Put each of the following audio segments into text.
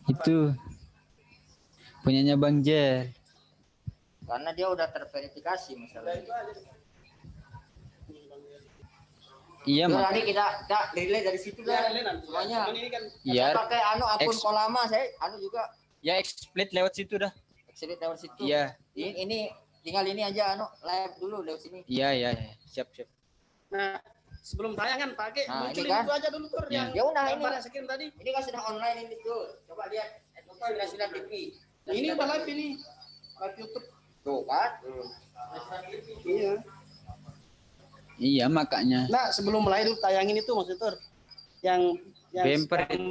Itu punyanya Bang Jer. Karena dia udah terverifikasi masalahnya. Iya, nanti kita delay dari situ dah semuanya. Iya. Pakai akun Kolama saya juga. Ya explit lewat situ dah. Explit lewat situ. Iya. Ini tinggal ini aja live dulu lewat sini. Iya. Siap. Nah, sebelum tayangan pakai munculin kan? Itu aja dulu tuh yang udah ini sekian tadi. Ini kan sudah online ini tuh. Coba lihat sudah TV. Ini udah live ini. Live YouTube. Tuh kan? Iya. Iya makanya. Nah, sebelum mulai dulu tayangin itu Mas Tur. Yang bumper itu.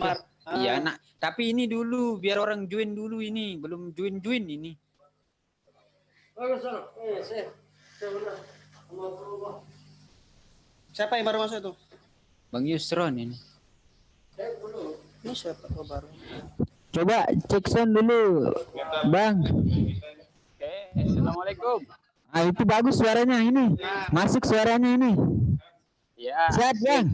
Iya, nak. Tapi ini dulu biar orang join dulu ini, belum join ini. Siapa yang baru masuk itu? Bang Yusron ini. Ini siapa baru? Coba cek sound dulu, Bang. Oke, assalamualaikum. Ah, itu bagus suaranya ini. Masuk suaranya ini. Ya. Sehat, Bang?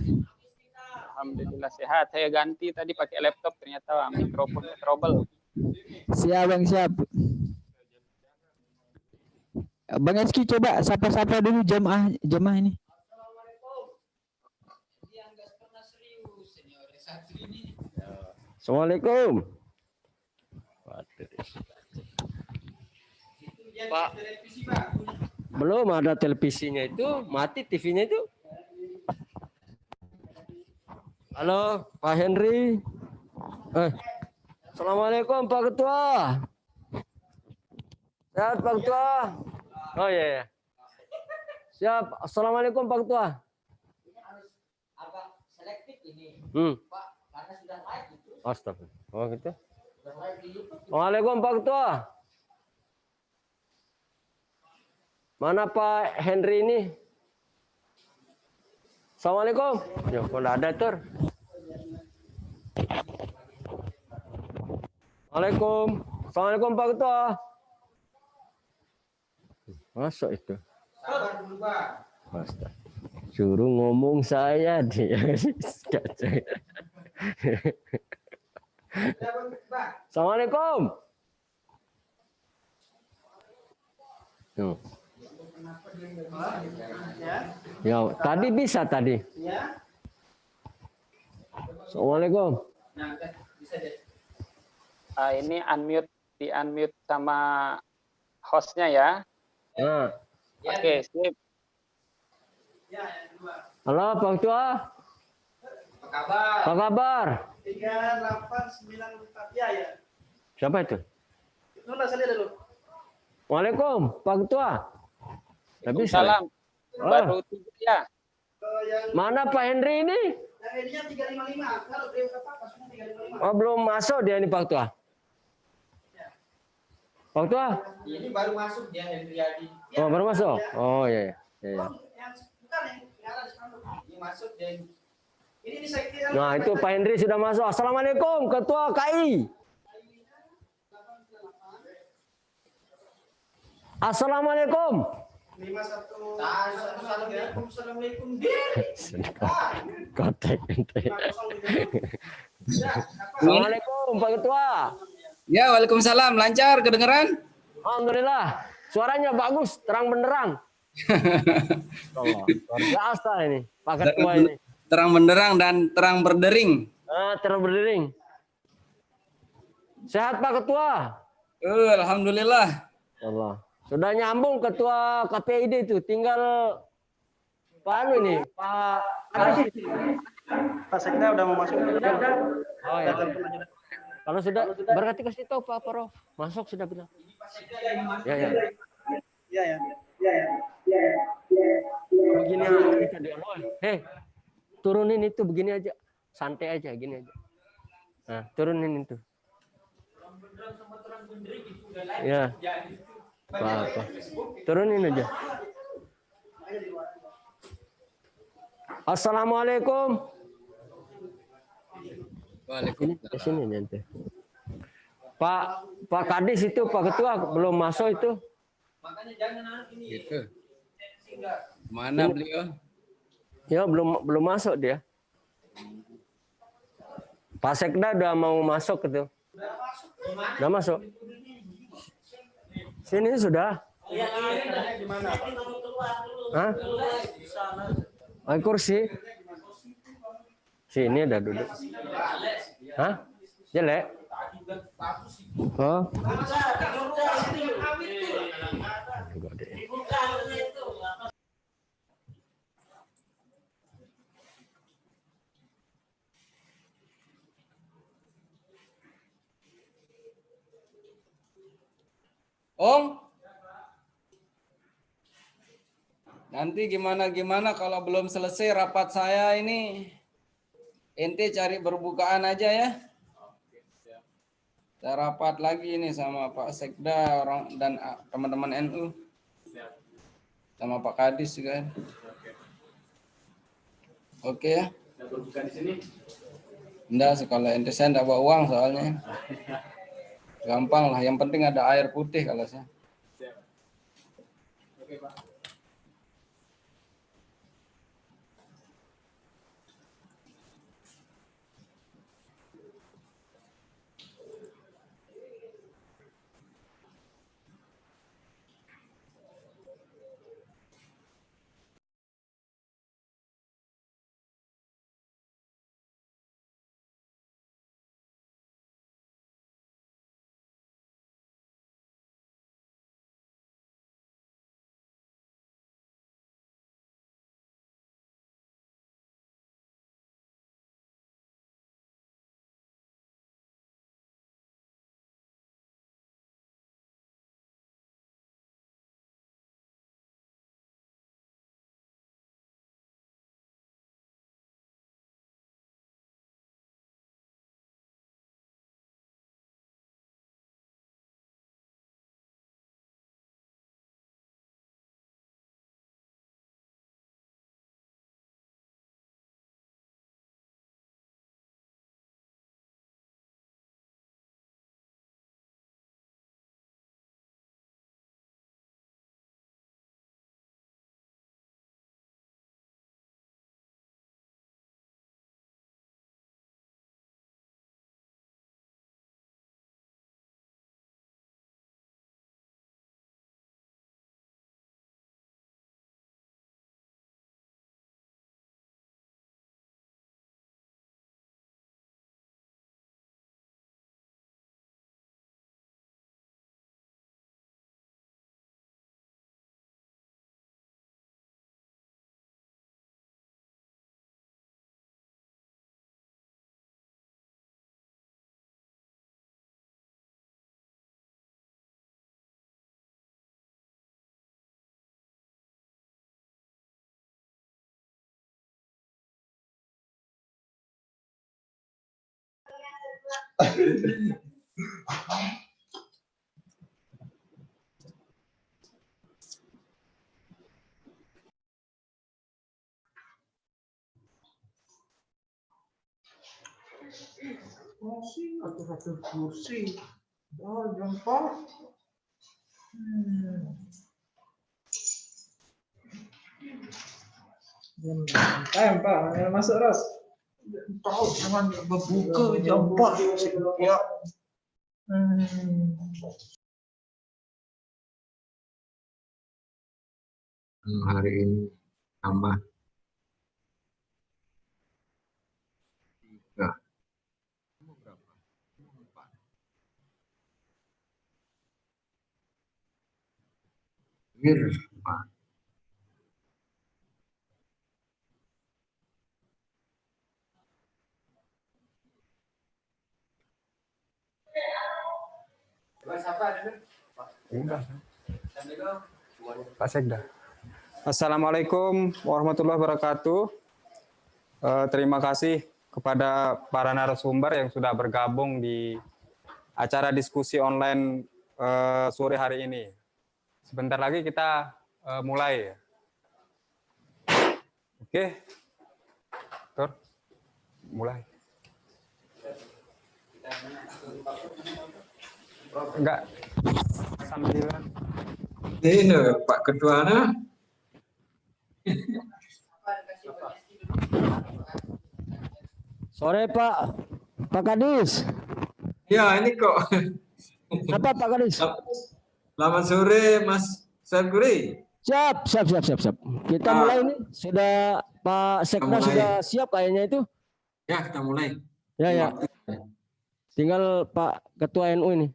Alhamdulillah sehat. Saya ganti tadi pakai laptop ternyata mikrofonnya trouble. Siap, Bang, siap. Bang Eski coba sapa-sapa dulu jemaah ini. Assalamualaikum. Pak, belum ada televisinya itu, mati TV-nya itu. Halo, Pak Henry. Assalamualaikum Pak Ketua. Sehat Pak Ketua. Oh iya. Siap. Assalamualaikum Pak Ketua. Ini harus agak selektif ini. Pak, karena sudah live itu. Astagfirullah. Oh gitu. Waalaikumsalam Pak Ketua. Mana Pak Henry ini? Assalamualaikum. Ya, kok ada Tur? Assalamualaikum Pak Ketua. Masuk itu. Sabar dulu, Pak. Basta. Suruh ngomong saya dia. Assalamualaikum. Tuh. Ya, tadi bisa tadi. Ya. Assalamualaikum. Ini di unmute sama hostnya ya. Nah. Oke, sip. Halo Pak Ketua. Apa kabar? Apa kabar? 3894 ya. Siapa itu? Nona saya lihat dulu. Waalaikumsalam Pak Ketua. Salam. Baru 3 ya. Mana Pak Henry ini? Yang ininya 355. Kalau dia apa semua 355. Oh, belum masuk dia ini Pak Ketua. Pak Ketua? Ini baru masuk dia Hendriadi. Oh, baru masuk. Oh iya. Iya. Ini masuk dia. Ini saya kira. Nah, itu Pak Henry sudah masuk. Assalamualaikum Ketua KI. Assalamualaikum. 51. Assalamualaikum. Kotek ente. Assalamualaikum Pak Ketua. Ya, waalaikumsalam. Lancar kedengeran? Alhamdulillah. Suaranya bagus, terang benderang. Oh, luar biasa ini Pak Ketua ini. Terang benderang dan terang berdering. Terang berdering. Sehat Pak Ketua? Alhamdulillah. Allah. Sudah nyambung Ketua KPID itu, tinggal Pak Anu ini, Pak Sekda udah mau masuk. Oh ya. Kalau sudah berarti kasih tahu Pak Prof. Masuk sudah bilang. Ya. Iya. Begini aja dia. Hei, turunin itu begini aja. Santai aja gini aja. Nah, turunin itu. Ya. Apa. Turunin aja. Assalamualaikum. Waalaikumsalam. Sini nanti. Pak Kadis itu Pak Ketua belum masuk itu. Makanya jangan ini. Gitu. Mana beliau? Ya belum masuk dia. Pak Sekda udah mau masuk gitu. Udah masuk. Sini sudah. Hah? Oh, kursi. Sini ada duduk. Hah? Jelek? Oh. Om, nanti gimana kalau belum selesai rapat saya ini, ente cari berbukaan aja ya. Saya rapat lagi ini sama Pak Sekda dan teman-teman NU, sama Pak Kadis juga. Oke ya. Berbuka di sini. Enggak, kalau ente saya enggak bawa uang soalnya. Gampang lah, yang penting ada air putih kalau saya. Oke, Pak. Kursi, atur-atur kursi. Oh, jempol. Jam Pak, masuk Ros. Tahu jangan berbuka jempol. Ya. Hari ini tambah 3. Berapa? 4. Pak Sekda. Assalamualaikum warahmatullahi wabarakatuh. Terima kasih kepada para narasumber yang sudah bergabung di acara diskusi online sore hari ini. Sebentar lagi kita mulai. Oke, Tur, mulai. Enggak, sambilan. Ini Pak Ketua nah. Sore Pak Kadis. Ya, ini kok. Apa Pak Kadis? Selamat sore, Mas Sarguri. Siap. Kita mulai ini. Sudah Pak Sekda mulai. sudah siap kayaknya itu. Ya, kita mulai. Ya. Tinggal Pak Ketua NU ini.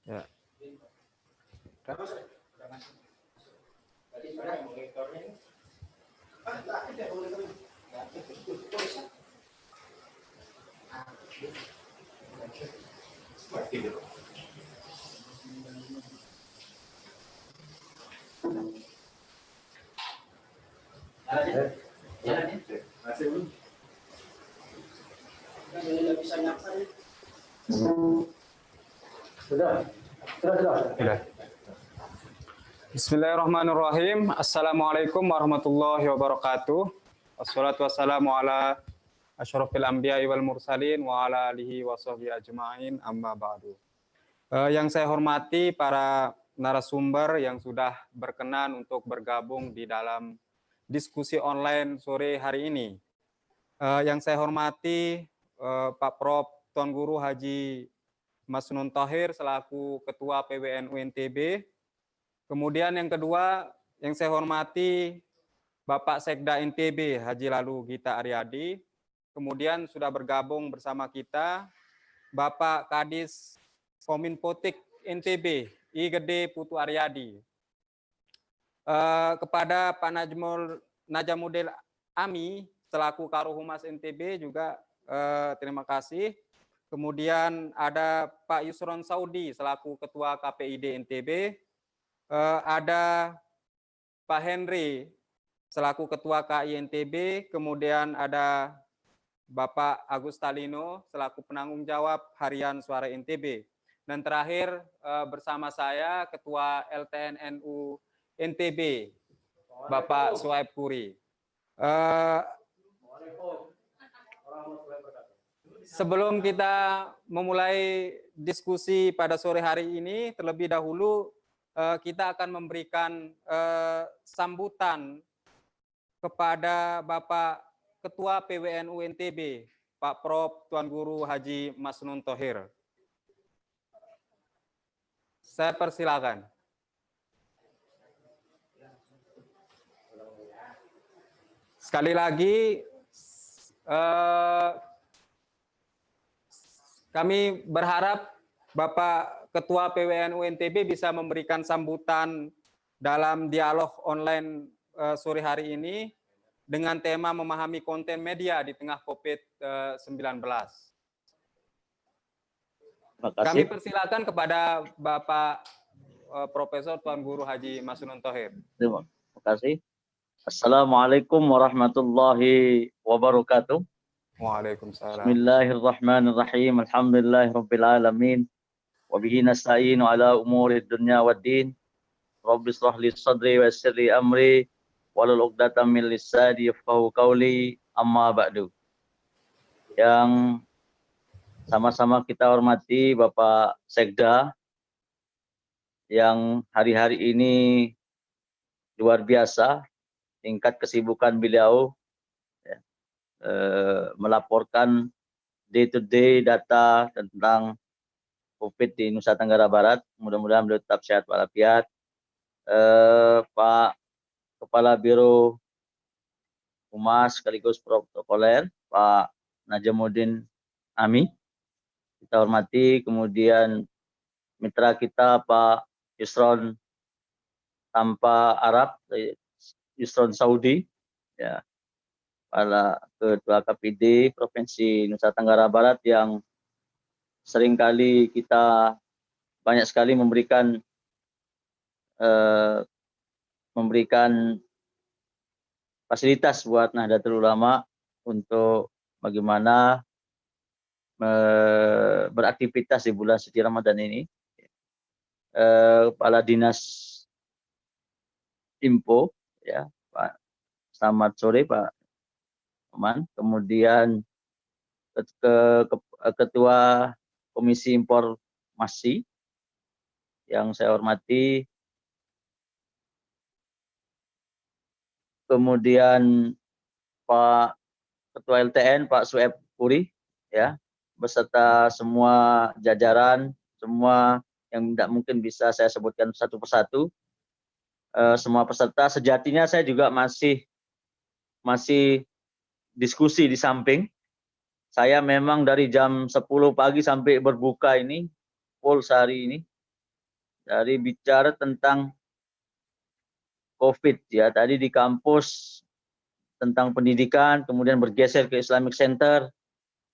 Ya. Bismillahirrahmanirrahim. Assalamualaikum warahmatullahi wabarakatuh. Wassalatu wassalamu ala asyrafil anbiya'i wal mursalin wa ala alihi wa sahbihi ajma'in amma ba'du. Yang saya hormati para narasumber yang sudah berkenan untuk bergabung di dalam diskusi online sore hari ini. Yang saya hormati Pak Prof. Tuan Guru Haji Masnun Thohir selaku Ketua PWNU NTB. Kemudian yang kedua yang saya hormati Bapak Sekda NTB Haji Lalu Gita Aryadi. Kemudian sudah bergabung bersama kita Bapak Kadis Kominfotik NTB I Gede Putu Aryadi. Kepada Pak Najamuddin Ami selaku Karohumas NTB juga terima kasih. Kemudian ada Pak Yusron Saudi selaku Ketua KPID NTB. Ada Pak Henry selaku Ketua KI NTB. Kemudian ada Bapak Agustalino selaku penanggung jawab Harian Suara NTB. Dan terakhir bersama saya Ketua LTN-NU NTB, Bapak Suhaib Puri. Sebelum kita memulai diskusi pada sore hari ini, terlebih dahulu kita akan memberikan sambutan kepada Bapak Ketua PWNU NTB, Pak Prof. Tuan Guru Haji Masnun Thohir. Saya persilakan. Sekali lagi, kami berharap Bapak Ketua PWNU NTB bisa memberikan sambutan dalam dialog online sore hari ini dengan tema memahami konten media di tengah COVID-19. Kami persilakan kepada Bapak Profesor Tuan Guru Haji Masnun Thohir. Terima kasih. Assalamualaikum warahmatullahi wabarakatuh. Waalaikumsalam. Bismillahirrahmanirrahim. Alhamdulillahirabbil alamin. Wa bihi nasta'inu ala umuri dunya waddin. Rabbi shrah li sadri wa yassir li amri wahlul 'uqdatam min lisani yafqahu qawli. Amma ba'du. Yang sama-sama kita hormati Bapak Sekda yang hari-hari ini luar biasa tingkat kesibukan beliau ya, melaporkan day-to-day data tentang COVID di Nusa Tenggara Barat. Mudah-mudahan beliau tetap sehat walafiat. Pak Kepala Biro Humas sekaligus protokoler Pak Najamuddin Ami kita hormati. Kemudian mitra kita Pak Yusron tanpa Arab, Yusron Saudi, ya, Kepala Ketua KPID Provinsi Nusa Tenggara Barat yang seringkali kita banyak sekali memberikan fasilitas buat Nahdlatul Ulama untuk bagaimana beraktivitas di bulan suci Ramadan ini. Kepala Dinas Info, ya, Pak. Selamat sore Pak Oman. Kemudian Ketua Komisi Informasi yang saya hormati kemudian Pak Ketua LTN Pak Sueb Puri, ya, beserta semua jajaran, semua yang tidak mungkin bisa saya sebutkan satu persatu, semua peserta. Sejatinya saya juga masih diskusi di samping. Saya memang dari jam 10 pagi sampai berbuka ini, full sehari ini, dari bicara tentang COVID, ya. Tadi di kampus tentang pendidikan, kemudian bergeser ke Islamic Center,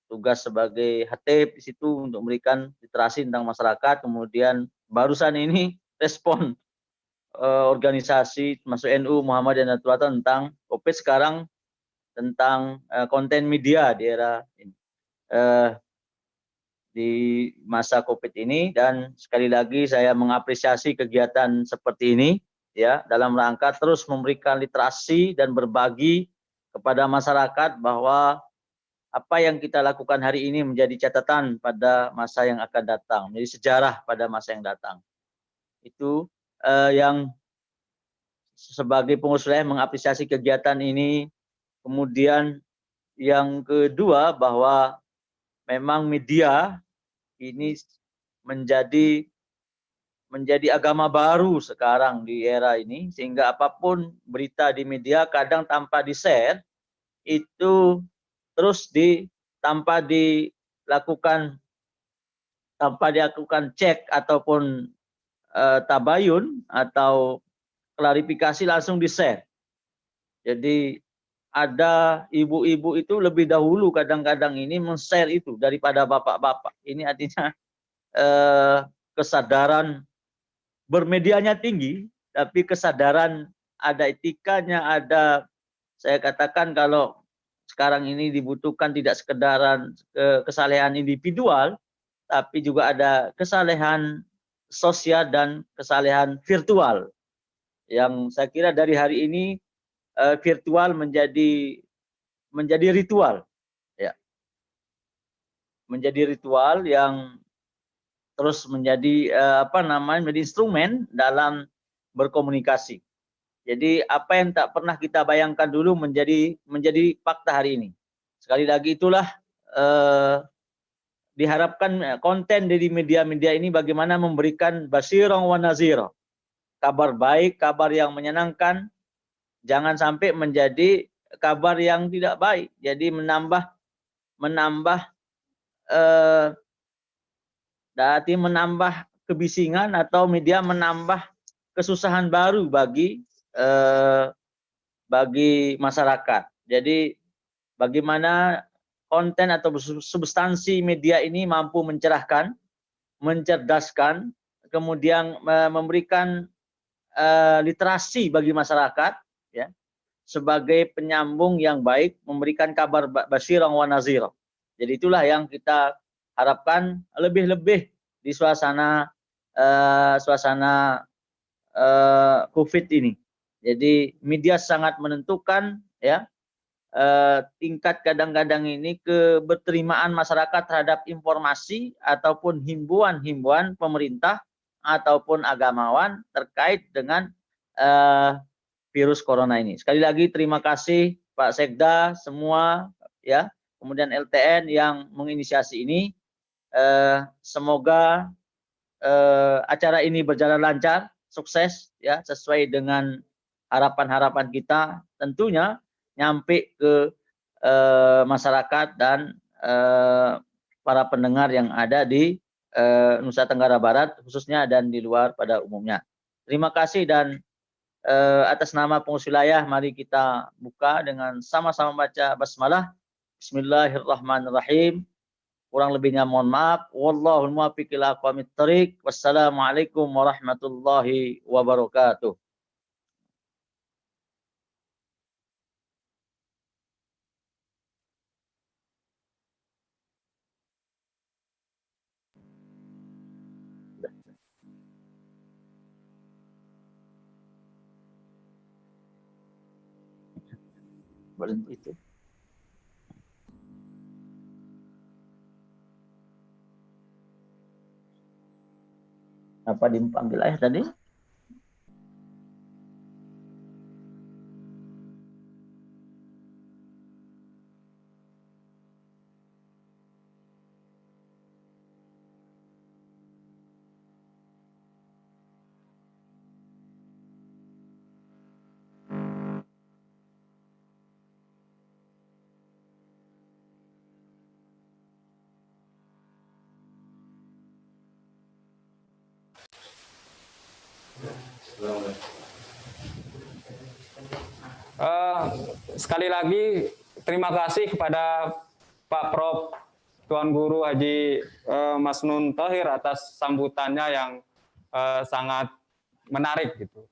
tugas sebagai hatib di situ untuk memberikan literasi tentang masyarakat. Kemudian barusan ini respon organisasi masuk NU Muhammadiyah Nahdlatul tentang COVID, sekarang tentang konten media di era ini, di masa COVID ini. Dan sekali lagi saya mengapresiasi kegiatan seperti ini, ya, dalam rangka terus memberikan literasi dan berbagi kepada masyarakat bahwa apa yang kita lakukan hari ini menjadi catatan pada masa yang akan datang, menjadi sejarah pada masa yang datang. Itu yang sebagai pengurus wilayah mengapresiasi kegiatan ini. Kemudian yang kedua, bahwa memang media ini menjadi agama baru sekarang di era ini, sehingga apapun berita di media kadang tanpa di-share itu terus tanpa dilakukan cek ataupun tabayun atau klarifikasi, langsung di-share. Jadi ada ibu-ibu itu lebih dahulu kadang-kadang ini men-share itu daripada bapak-bapak. Ini artinya kesadaran bermedianya tinggi, tapi kesadaran ada etikanya, ada, saya katakan kalau sekarang ini dibutuhkan tidak sekedaran kesalehan individual, tapi juga ada kesalehan sosial dan kesalehan virtual. Yang saya kira dari hari ini virtual menjadi ritual, ya, menjadi ritual yang terus menjadi menjadi instrumen dalam berkomunikasi. Jadi apa yang tak pernah kita bayangkan dulu menjadi fakta hari ini. Sekali lagi itulah diharapkan konten dari media-media ini bagaimana memberikan basyirah wa nazirah, kabar baik, kabar yang menyenangkan, jangan sampai menjadi kabar yang tidak baik. Jadi menambah kebisingan, atau media menambah kesusahan baru bagi masyarakat. Jadi bagaimana konten atau substansi media ini mampu mencerahkan, mencerdaskan, kemudian memberikan literasi bagi masyarakat, ya, sebagai penyambung yang baik, memberikan kabar basyirah wa nazirah. Jadi itulah yang kita harapkan, lebih-lebih di suasana COVID ini. Jadi media sangat menentukan, ya, tingkat kadang-kadang ini keberterimaan masyarakat terhadap informasi ataupun himbauan pemerintah ataupun agamawan terkait dengan virus corona ini. Sekali lagi terima kasih Pak Sekda semua, ya, kemudian LTN yang menginisiasi ini. Semoga acara ini berjalan lancar, sukses, ya, sesuai dengan harapan-harapan kita, tentunya nyampe ke masyarakat dan para pendengar yang ada di Nusa Tenggara Barat khususnya dan di luar pada umumnya. Terima kasih, dan atas nama pengurus wilayah mari kita buka dengan sama-sama baca basmalah. Bismillahirrahmanirrahim. Kurang lebihnya mohon maaf. Wallahul muwaffiq ila aqwamit thoriq. Wassalamualaikum warahmatullahi wabarakatuh. Berhenti itu. Apa dipanggil ayah tadi? Sekali lagi terima kasih kepada Pak Prof. Tuan Guru Haji Masnun Thohir atas sambutannya yang sangat menarik gitu.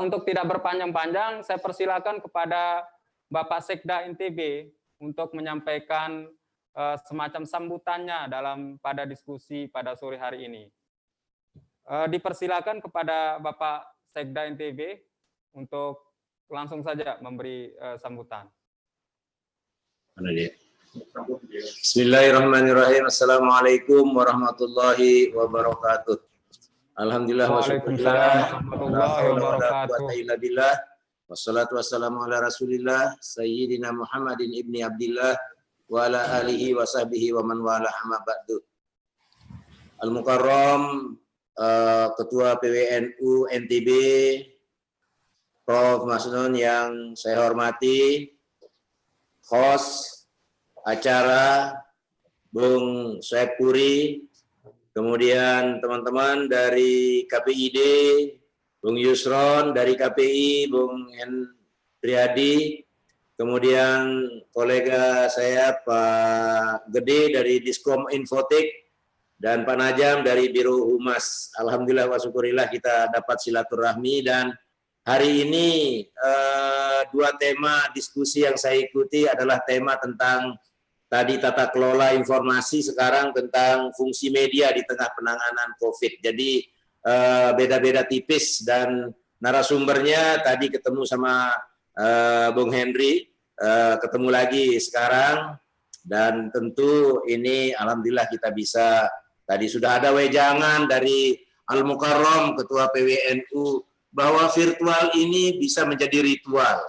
Untuk tidak berpanjang-panjang, saya persilakan kepada Bapak Sekda NTB untuk menyampaikan semacam sambutannya pada diskusi pada sore hari ini. Dipersilakan kepada Bapak Sekda NTB untuk langsung saja memberi sambutan. Mana dia? Bismillahirrahmanirrahim. Assalamualaikum warahmatullahi wabarakatuh. Alhamdulillah warahmatullahi wabarakatuh. Wassalatu wassalamu ala Rasulillah Sayyidina Muhammadin ibni Abdillah wa ala alihi wa sahbihi wa man wala amma ba'du. Al-Mukarram Ketua PWNU NTB Prof. Masnun yang saya hormati, host acara Bung Syekuri, kemudian teman-teman dari KPID, Bung Yusron dari KPI, Bung Hendriadi, kemudian kolega saya Pak Gede dari Diskom Infotek, dan Pak Najam dari Biro Humas. Alhamdulillah wa syukurillah kita dapat silaturahmi, dan hari ini dua tema diskusi yang saya ikuti adalah tema tentang tadi tata kelola informasi, sekarang tentang fungsi media di tengah penanganan COVID. Jadi beda-beda tipis, dan narasumbernya tadi ketemu sama Bung Henry, ketemu lagi sekarang, dan tentu ini alhamdulillah kita bisa, tadi sudah ada wejangan dari Al-Mukarram Ketua PWNU bahwa virtual ini bisa menjadi ritual.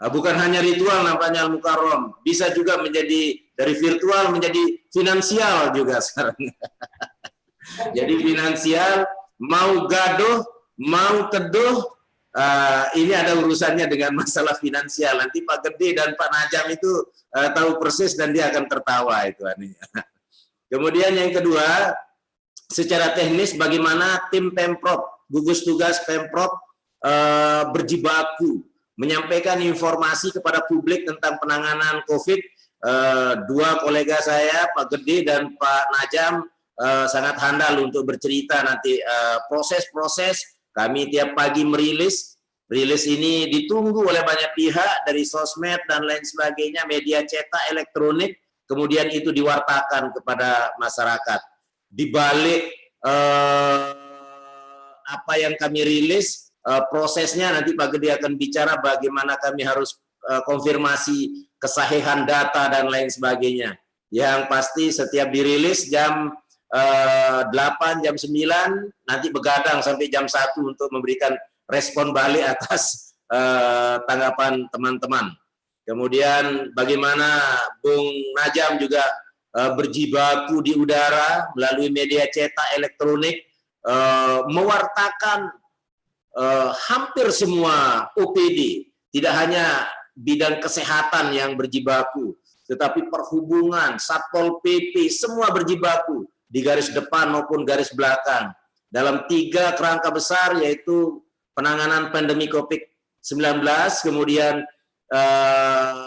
Bukan hanya ritual nampaknya Al-Mukarram, bisa juga menjadi dari virtual menjadi finansial juga sekarang. Jadi finansial, mau gaduh, mau teduh, ini ada urusannya dengan masalah finansial. Nanti Pak Gede dan Pak Najam itu tahu persis dan dia akan tertawa itu artinya. Kemudian yang kedua, secara teknis bagaimana tim Pemprov, gugus tugas Pemprov berjibaku menyampaikan informasi kepada publik tentang penanganan COVID. Dua kolega saya, Pak Gede dan Pak Najam, sangat handal untuk bercerita nanti proses-proses. Kami tiap pagi merilis. Rilis ini ditunggu oleh banyak pihak dari sosmed dan lain sebagainya, media cetak, elektronik, kemudian itu diwartakan kepada masyarakat. Di balik apa yang kami rilis, prosesnya nanti Pak Gede akan bicara bagaimana kami harus konfirmasi kesahihan data dan lain sebagainya. Yang pasti setiap dirilis jam 8, jam 9, nanti begadang sampai jam 1 untuk memberikan respon balik atas tanggapan teman-teman. Kemudian bagaimana Bung Najam juga berjibaku di udara melalui media cetak elektronik, mewartakan hampir semua OPD, tidak hanya bidang kesehatan yang berjibaku, tetapi perhubungan, Satpol PP, semua berjibaku di garis depan maupun garis belakang dalam 3 kerangka besar, yaitu penanganan pandemi COVID-19, kemudian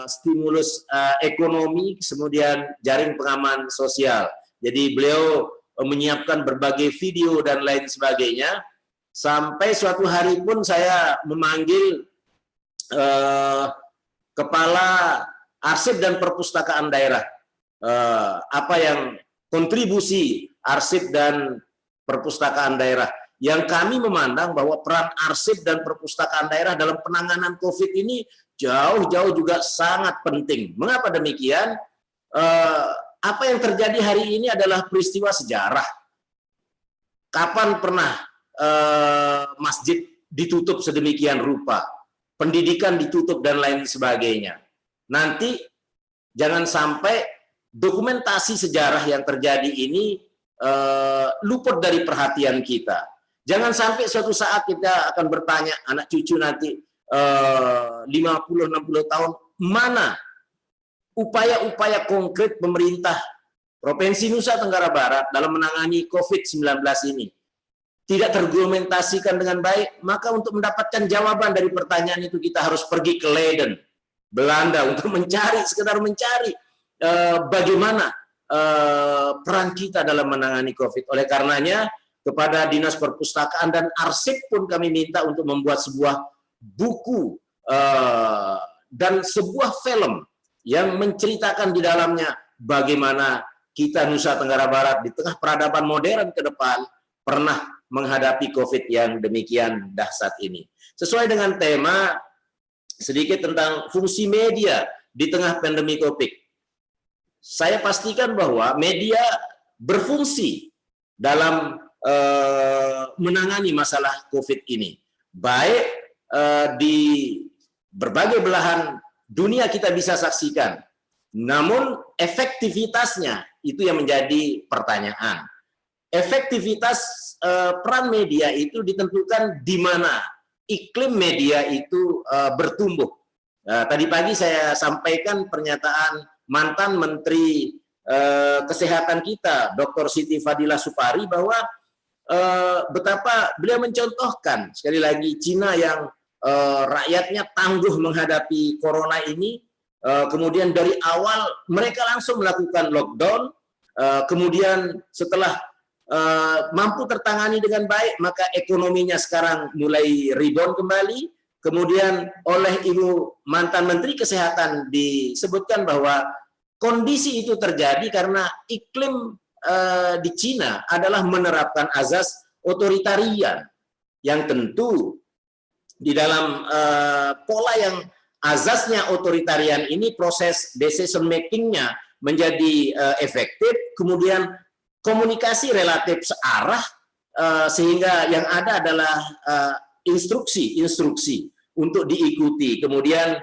stimulus ekonomi, kemudian jaring pengaman sosial. Jadi beliau menyiapkan berbagai video dan lain sebagainya. Sampai suatu hari pun saya memanggil Kepala Arsip dan Perpustakaan Daerah. Apa yang kontribusi Arsip dan Perpustakaan Daerah. Yang kami memandang bahwa peran Arsip dan Perpustakaan Daerah dalam penanganan COVID ini jauh-jauh juga sangat penting. Mengapa demikian? Apa yang terjadi hari ini adalah peristiwa sejarah. Kapan pernah masjid ditutup sedemikian rupa, pendidikan ditutup dan lain sebagainya? Nanti jangan sampai dokumentasi sejarah yang terjadi ini luput dari perhatian kita. Jangan sampai suatu saat kita akan bertanya, anak cucu nanti 50-60 tahun, mana upaya-upaya konkret pemerintah Provinsi Nusa Tenggara Barat dalam menangani COVID-19 ini. tidak terargumentasikan dengan baik, maka untuk mendapatkan jawaban dari pertanyaan itu kita harus pergi ke Leiden, Belanda, untuk sekedar mencari bagaimana peran kita dalam menangani COVID. Oleh karenanya, kepada Dinas Perpustakaan dan Arsip pun kami minta untuk membuat sebuah buku dan sebuah film yang menceritakan di dalamnya bagaimana kita Nusa Tenggara Barat di tengah peradaban modern ke depan pernah menghadapi COVID yang demikian dahsyat ini. Sesuai dengan tema, sedikit tentang fungsi media di tengah pandemi COVID. Saya pastikan bahwa media berfungsi dalam menangani masalah COVID ini. Baik di berbagai belahan dunia kita bisa saksikan. Namun efektivitasnya itu yang menjadi pertanyaan. Efektivitas peran media itu ditentukan di mana iklim media itu bertumbuh. Tadi pagi saya sampaikan pernyataan mantan Menteri Kesehatan kita, Dr. Siti Fadila Supari, bahwa betapa beliau mencontohkan, sekali lagi, Cina yang rakyatnya tangguh menghadapi corona ini, kemudian dari awal mereka langsung melakukan lockdown, kemudian setelah mampu tertangani dengan baik, maka ekonominya sekarang mulai rebound kembali. Kemudian oleh Ibu mantan Menteri Kesehatan disebutkan bahwa kondisi itu terjadi karena iklim di Cina adalah menerapkan azas otoritarian, yang tentu di dalam pola yang azasnya otoritarian ini, proses decision making-nya menjadi efektif, kemudian komunikasi relatif searah, sehingga yang ada adalah instruksi untuk diikuti. Kemudian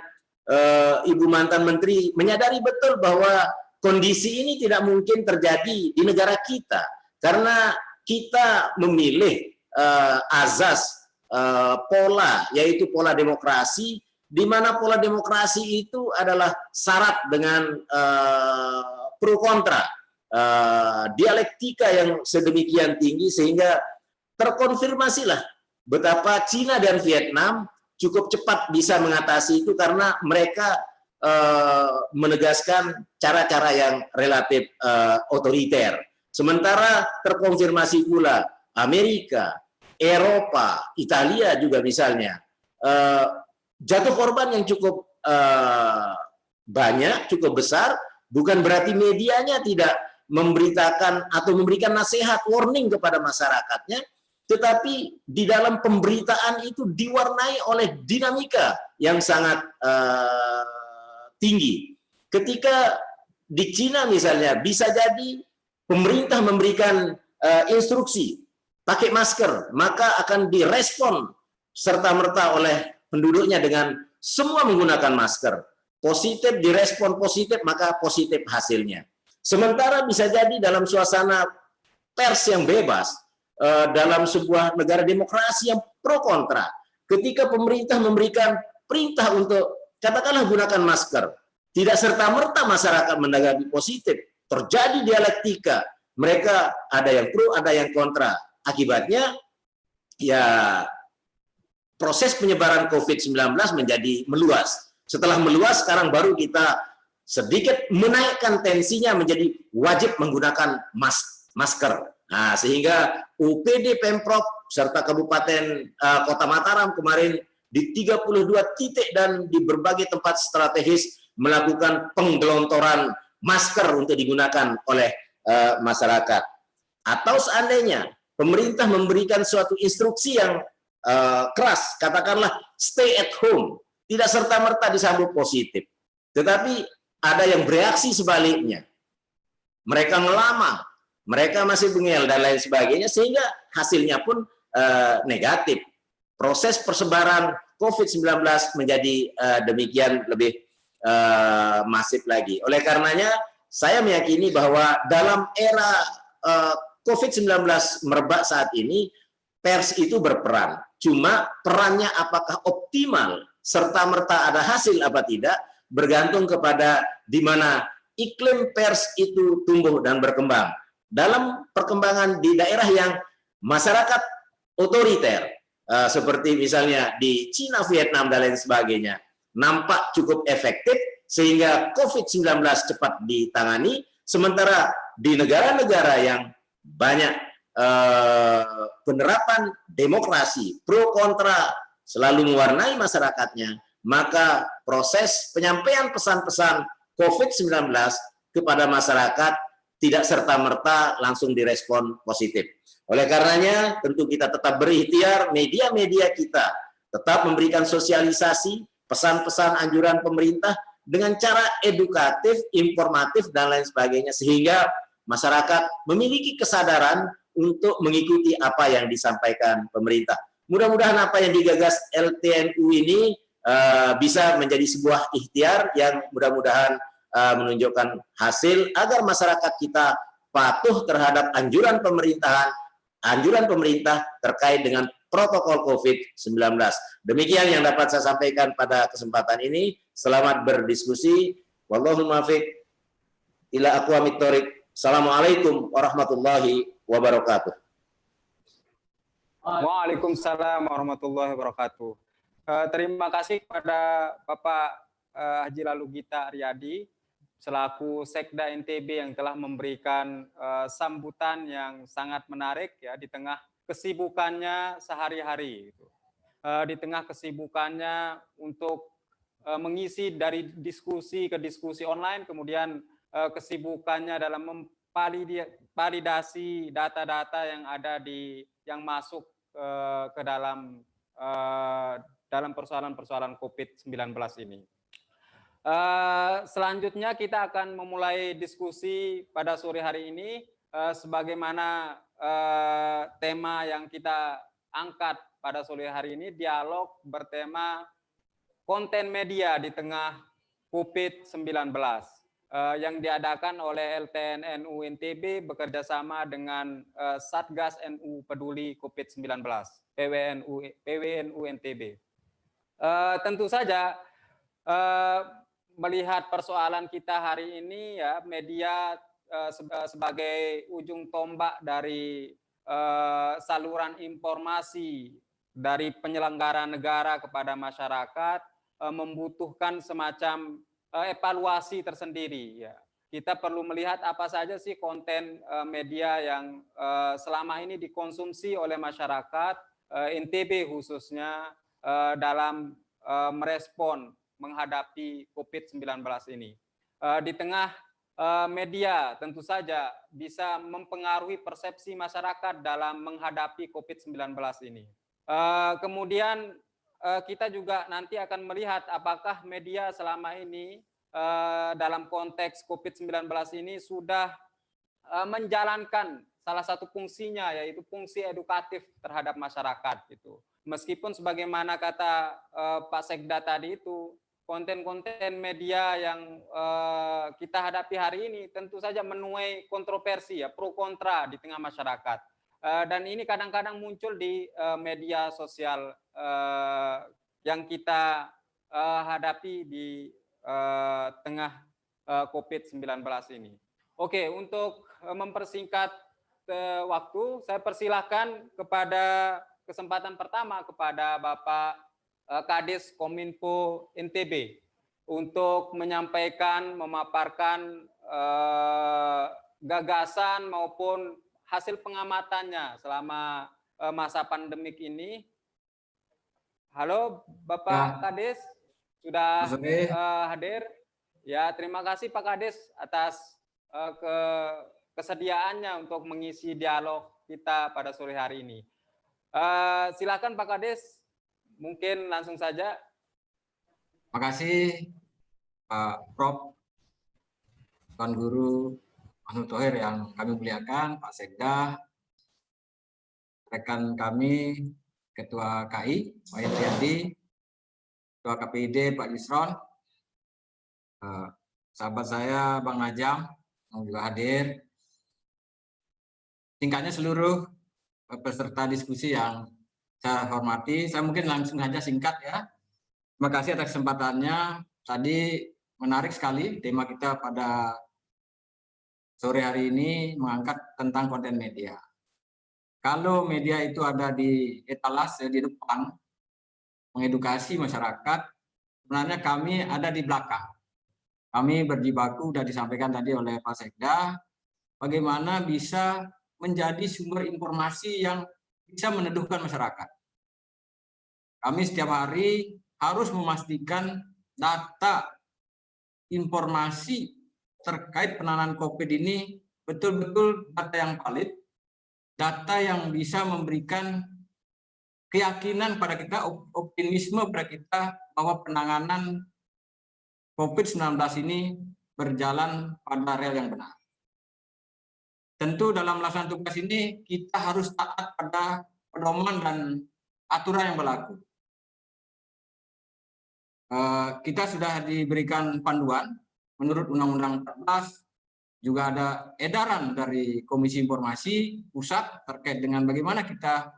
Ibu mantan Menteri menyadari betul bahwa kondisi ini tidak mungkin terjadi di negara kita, karena kita memilih azas pola, yaitu pola demokrasi, di mana pola demokrasi itu adalah syarat dengan pro kontra, dialektika yang sedemikian tinggi, sehingga terkonfirmasilah betapa Cina dan Vietnam cukup cepat bisa mengatasi itu karena mereka menegaskan cara-cara yang relatif otoriter. Sementara terkonfirmasi pula Amerika, Eropa, Italia juga misalnya, jatuh korban yang cukup banyak, cukup besar, bukan berarti medianya tidak memberitakan atau memberikan nasihat, warning kepada masyarakatnya, tetapi di dalam pemberitaan itu diwarnai oleh dinamika yang sangat tinggi. Ketika di Cina misalnya, bisa jadi pemerintah memberikan instruksi pakai masker, maka akan direspon serta-merta oleh penduduknya dengan semua menggunakan masker. Positif direspon positif, maka positif hasilnya. Sementara bisa jadi dalam suasana pers yang bebas, dalam sebuah negara demokrasi yang pro kontra, ketika pemerintah memberikan perintah untuk katakanlah gunakan masker, tidak serta-merta masyarakat menanggapi positif, terjadi dialektika, mereka ada yang pro, ada yang kontra. Akibatnya ya proses penyebaran COVID-19 menjadi meluas. Setelah meluas, sekarang baru kita sedikit menaikkan tensinya menjadi wajib menggunakan masker. Nah, sehingga UPD Pemprov serta Kabupaten Kota Mataram kemarin di 32 titik dan di berbagai tempat strategis melakukan penggelontoran masker untuk digunakan oleh masyarakat. Atau seandainya pemerintah memberikan suatu instruksi yang keras, katakanlah stay at home, tidak serta-merta disambut positif. Tetapi ada yang bereaksi sebaliknya. Mereka ngelamang, mereka masih bengel dan lain sebagainya, sehingga hasilnya pun negatif. Proses persebaran COVID-19 menjadi demikian lebih masif lagi. Oleh karenanya, saya meyakini bahwa dalam era COVID-19 merebak saat ini, pers itu berperan. Cuma perannya apakah optimal, serta-merta ada hasil apa tidak, bergantung kepada di mana iklim pers itu tumbuh dan berkembang. Dalam perkembangan di daerah yang masyarakat otoriter seperti misalnya di Cina, Vietnam dan lain sebagainya nampak cukup efektif sehingga COVID-19 cepat ditangani, sementara di negara-negara yang banyak penerapan demokrasi pro kontra selalu mewarnai masyarakatnya, maka proses penyampaian pesan-pesan COVID-19 kepada masyarakat tidak serta-merta langsung direspon positif. Oleh karenanya, tentu kita tetap berikhtiar, media-media kita tetap memberikan sosialisasi, pesan-pesan anjuran pemerintah dengan cara edukatif, informatif, dan lain sebagainya, sehingga masyarakat memiliki kesadaran untuk mengikuti apa yang disampaikan pemerintah. Mudah-mudahan apa yang digagas LTNU ini bisa menjadi sebuah ikhtiar yang mudah-mudahan menunjukkan hasil agar masyarakat kita patuh terhadap anjuran pemerintah terkait dengan protokol COVID-19. Demikian yang dapat saya sampaikan pada kesempatan ini. Selamat berdiskusi. Wallahu muwaffiq ila aqwamit thoriq. Assalamualaikum warahmatullahi wabarakatuh. Waalaikumsalam warahmatullahi wabarakatuh. Terima kasih kepada Bapak Haji Lalu Gita Aryadi selaku Sekda NTB yang telah memberikan sambutan yang sangat menarik ya di tengah kesibukannya sehari-hari. Di tengah kesibukannya untuk mengisi dari diskusi ke diskusi online, kemudian kesibukannya dalam memvalidasi data-data yang ada yang masuk ke dalam persoalan-persoalan COVID-19 ini. Selanjutnya kita akan memulai diskusi pada sore hari ini sebagaimana tema yang kita angkat pada sore hari ini, dialog bertema konten media di tengah COVID-19 yang diadakan oleh LTNNU NTB bekerjasama dengan Satgas NU Peduli COVID-19 PWNU NTB. Tentu saja melihat persoalan kita hari ini ya, media sebagai ujung tombak dari saluran informasi dari penyelenggara negara kepada masyarakat membutuhkan semacam evaluasi tersendiri ya. Kita perlu melihat apa saja sih konten media yang selama ini dikonsumsi oleh masyarakat NTB khususnya dalam merespon menghadapi COVID-19 ini. Di tengah media tentu saja bisa mempengaruhi persepsi masyarakat dalam menghadapi COVID-19 ini. Kemudian kita juga nanti akan melihat apakah media selama ini dalam konteks COVID-19 ini sudah menjalankan salah satu fungsinya, yaitu fungsi edukatif terhadap masyarakat gitu. Meskipun sebagaimana kata Pak Sekda tadi itu, konten-konten media yang kita hadapi hari ini tentu saja menuai kontroversi ya, pro kontra di tengah masyarakat. Dan ini kadang-kadang muncul di media sosial yang kita hadapi di tengah COVID-19 ini. Oke, untuk mempersingkat waktu, saya persilahkan kepada kesempatan pertama kepada Bapak Kadis Kominfo NTB untuk menyampaikan, memaparkan gagasan maupun hasil pengamatannya selama masa pandemik ini. Halo Bapak Kadis, sudah hadir? Ya, terima kasih Pak Kadis atas kesediaannya untuk mengisi dialog kita pada sore hari ini. Silakan Pak Kadis, mungkin langsung saja. Terima kasih Pak Prof, Tuan Guru Ahmad Thohir yang kami muliakan, Pak Sekda, rekan kami, Ketua KI, Pak Yatriadi, Ketua KPID, Pak Yusron, sahabat saya, Bang Najam, yang juga hadir. Singkatnya seluruh peserta diskusi yang saya hormati, saya mungkin langsung saja singkat ya. Terima kasih atas kesempatannya. Tadi menarik sekali tema kita pada sore hari ini mengangkat tentang konten media. kalau media itu ada di etalase di depan mengedukasi masyarakat, sebenarnya kami ada di belakang. Kami berjibaku, sudah disampaikan tadi oleh Pak Sekda, bagaimana bisa menjadi sumber informasi yang bisa meneduhkan masyarakat. Kami setiap hari harus memastikan data informasi terkait penanganan COVID ini betul-betul data yang valid, data yang bisa memberikan keyakinan pada kita, optimisme pada kita bahwa penanganan COVID-19 ini berjalan pada rel yang benar. Tentu dalam melaksanakan tugas ini kita harus taat pada pedoman dan aturan yang berlaku. Kita sudah diberikan panduan menurut Undang-Undang 14, juga ada edaran dari Komisi Informasi Pusat terkait dengan bagaimana kita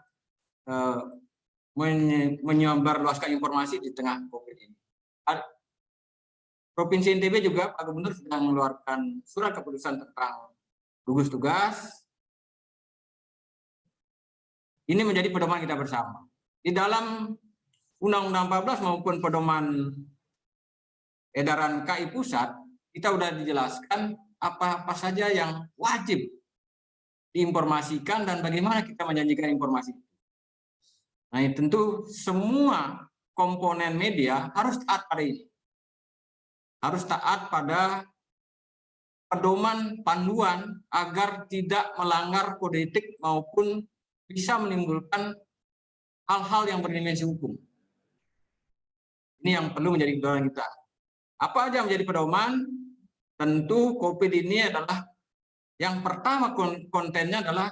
menyebarluaskan informasi di tengah COVID ini. Provinsi NTB juga Pak Gubernur sedang mengeluarkan surat keputusan tentang gugus tugas. Ini menjadi pedoman kita bersama. Di dalam Undang-Undang 14 maupun pedoman edaran KI Pusat, kita sudah dijelaskan apa-apa saja yang wajib diinformasikan dan bagaimana kita menjanjikan informasi. Nah, tentu semua komponen media harus taat pada ini. Harus taat pada pedoman panduan agar tidak melanggar kode etik maupun bisa menimbulkan hal-hal yang berdimensi hukum. Ini yang perlu menjadi pedoman kita. Apa aja menjadi pedoman? Tentu COVID ini adalah yang pertama kontennya adalah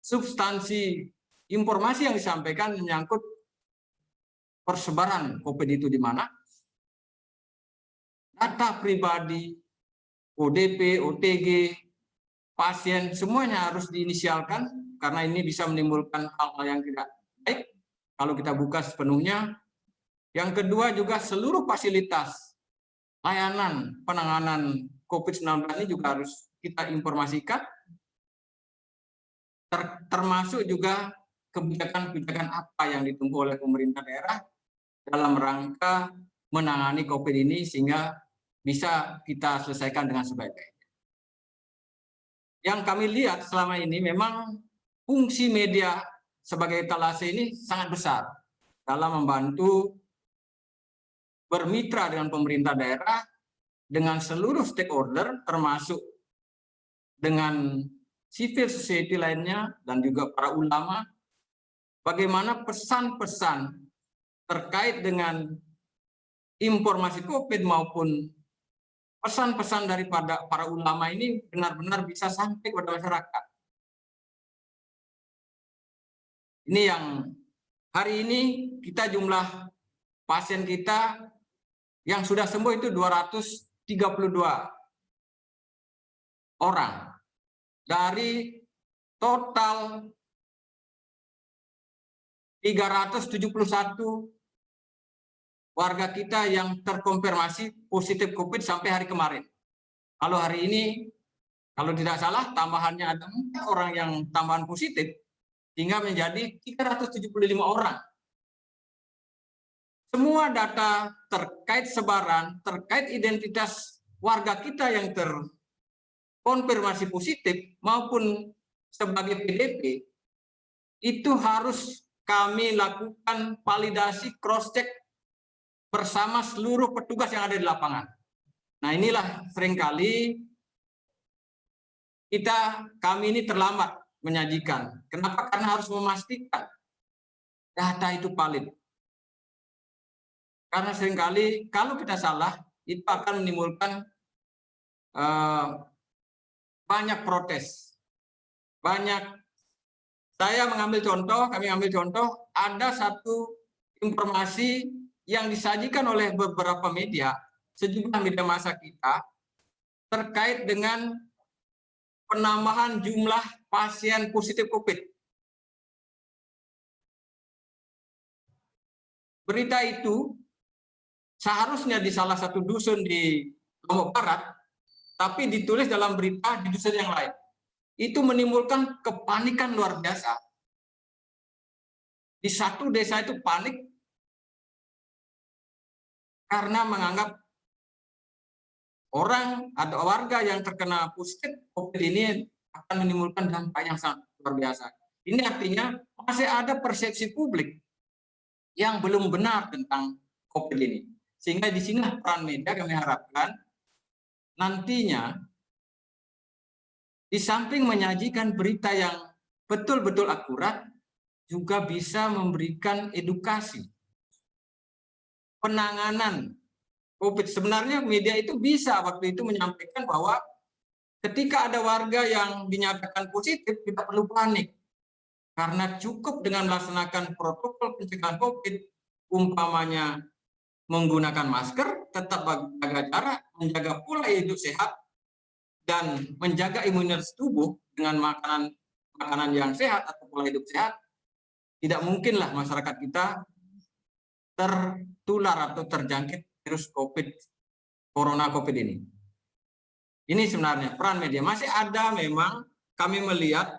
substansi informasi yang disampaikan menyangkut persebaran COVID itu di mana, data pribadi, ODP, OTG, pasien, semuanya harus diinisialkan karena ini bisa menimbulkan hal-hal yang tidak baik kalau kita buka sepenuhnya. Yang kedua juga seluruh fasilitas layanan penanganan COVID-19 ini juga harus kita informasikan, termasuk juga kebijakan-kebijakan apa yang ditempuh oleh pemerintah daerah dalam rangka menangani COVID ini sehingga bisa kita selesaikan dengan sebaik-baiknya. Yang kami lihat selama ini memang fungsi media sebagai etalase ini sangat besar dalam membantu bermitra dengan pemerintah daerah, dengan seluruh stakeholder, termasuk dengan civil society lainnya, dan juga para ulama, bagaimana pesan-pesan terkait dengan informasi COVID maupun pesan-pesan daripada para ulama ini benar-benar bisa sampai kepada masyarakat. Ini yang hari ini kita jumlah pasien kita yang sudah sembuh itu 232 orang dari total 371 warga kita yang terkonfirmasi positif COVID sampai hari kemarin. Kalau hari ini, kalau tidak salah, tambahannya ada 4 orang yang tambahan positif, sehingga menjadi 375 orang. Semua data terkait sebaran, terkait identitas warga kita yang terkonfirmasi positif maupun sebagai PDP, itu harus kami lakukan validasi cross-check bersama seluruh petugas yang ada di lapangan. Nah, inilah seringkali kami ini terlambat menyajikan. Kenapa? Karena harus memastikan data itu valid. Karena seringkali kalau kita salah, itu akan menimbulkan banyak protes. Saya mengambil contoh, kami ambil contoh, ada satu informasi yang disajikan oleh beberapa media, sejumlah media massa kita, terkait dengan penambahan jumlah pasien positif COVID. Berita itu seharusnya di salah satu dusun di Lombok Barat, tapi ditulis dalam berita di dusun yang lain. Itu menimbulkan kepanikan luar biasa. di satu desa itu panik karena menganggap orang atau warga yang terkena positif COVID ini akan menimbulkan dampak yang sangat luar biasa. Ini artinya masih ada persepsi publik yang belum benar tentang COVID ini. Sehingga di sini peran media kami harapkan nantinya di samping menyajikan berita yang betul-betul akurat, juga bisa memberikan edukasi penanganan COVID. Sebenarnya media itu bisa waktu itu menyampaikan bahwa ketika ada warga yang dinyatakan positif, tidak perlu panik. Karena cukup dengan melaksanakan protokol pencegahan COVID, umpamanya menggunakan masker, tetap menjaga jarak, menjaga pola hidup sehat, dan menjaga imunitas tubuh dengan makanan yang sehat atau pola hidup sehat, tidak mungkinlah masyarakat kita tertular atau terjangkit virus corona COVID ini. Ini sebenarnya peran media. Masih ada memang kami melihat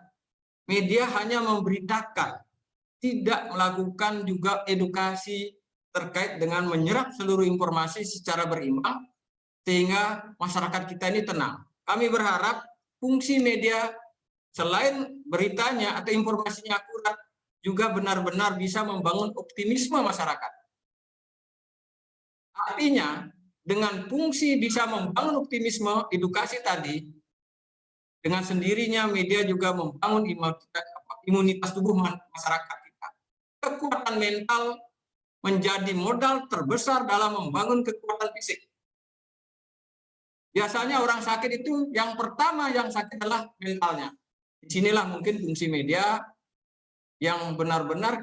media hanya memberitakan, tidak melakukan juga edukasi terkait dengan menyerap seluruh informasi secara berimbang, sehingga masyarakat kita ini tenang. Kami berharap fungsi media selain beritanya atau informasinya akurat, juga benar-benar bisa membangun optimisme masyarakat. Artinya, dengan fungsi bisa membangun optimisme edukasi tadi, dengan sendirinya media juga membangun imunitas tubuh masyarakat kita. Kekuatan mental menjadi modal terbesar dalam membangun kekuatan fisik. Biasanya orang sakit itu yang pertama yang sakit adalah mentalnya. Disinilah mungkin fungsi media yang benar-benar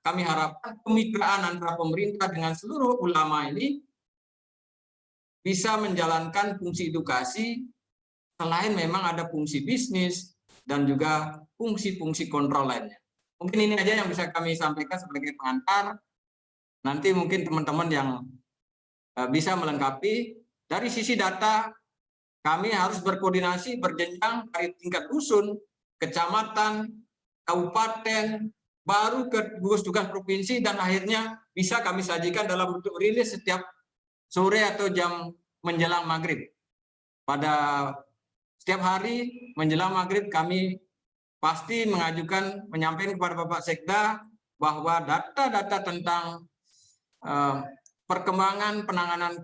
kami harapkan kemitraan antara pemerintah dengan seluruh ulama ini bisa menjalankan fungsi edukasi, selain memang ada fungsi bisnis dan juga fungsi-fungsi kontrol lainnya. Mungkin ini aja yang bisa kami sampaikan sebagai pengantar. Nanti mungkin teman-teman yang bisa melengkapi. Dari sisi data, kami harus berkoordinasi berjenjang dari tingkat dusun, kecamatan, kabupaten, baru ke gugus tugas provinsi, dan akhirnya bisa kami sajikan dalam bentuk rilis setiap sore atau jam menjelang maghrib. Pada setiap hari menjelang maghrib kami pasti menyampaikan kepada Bapak Sekda bahwa data-data tentang perkembangan penanganan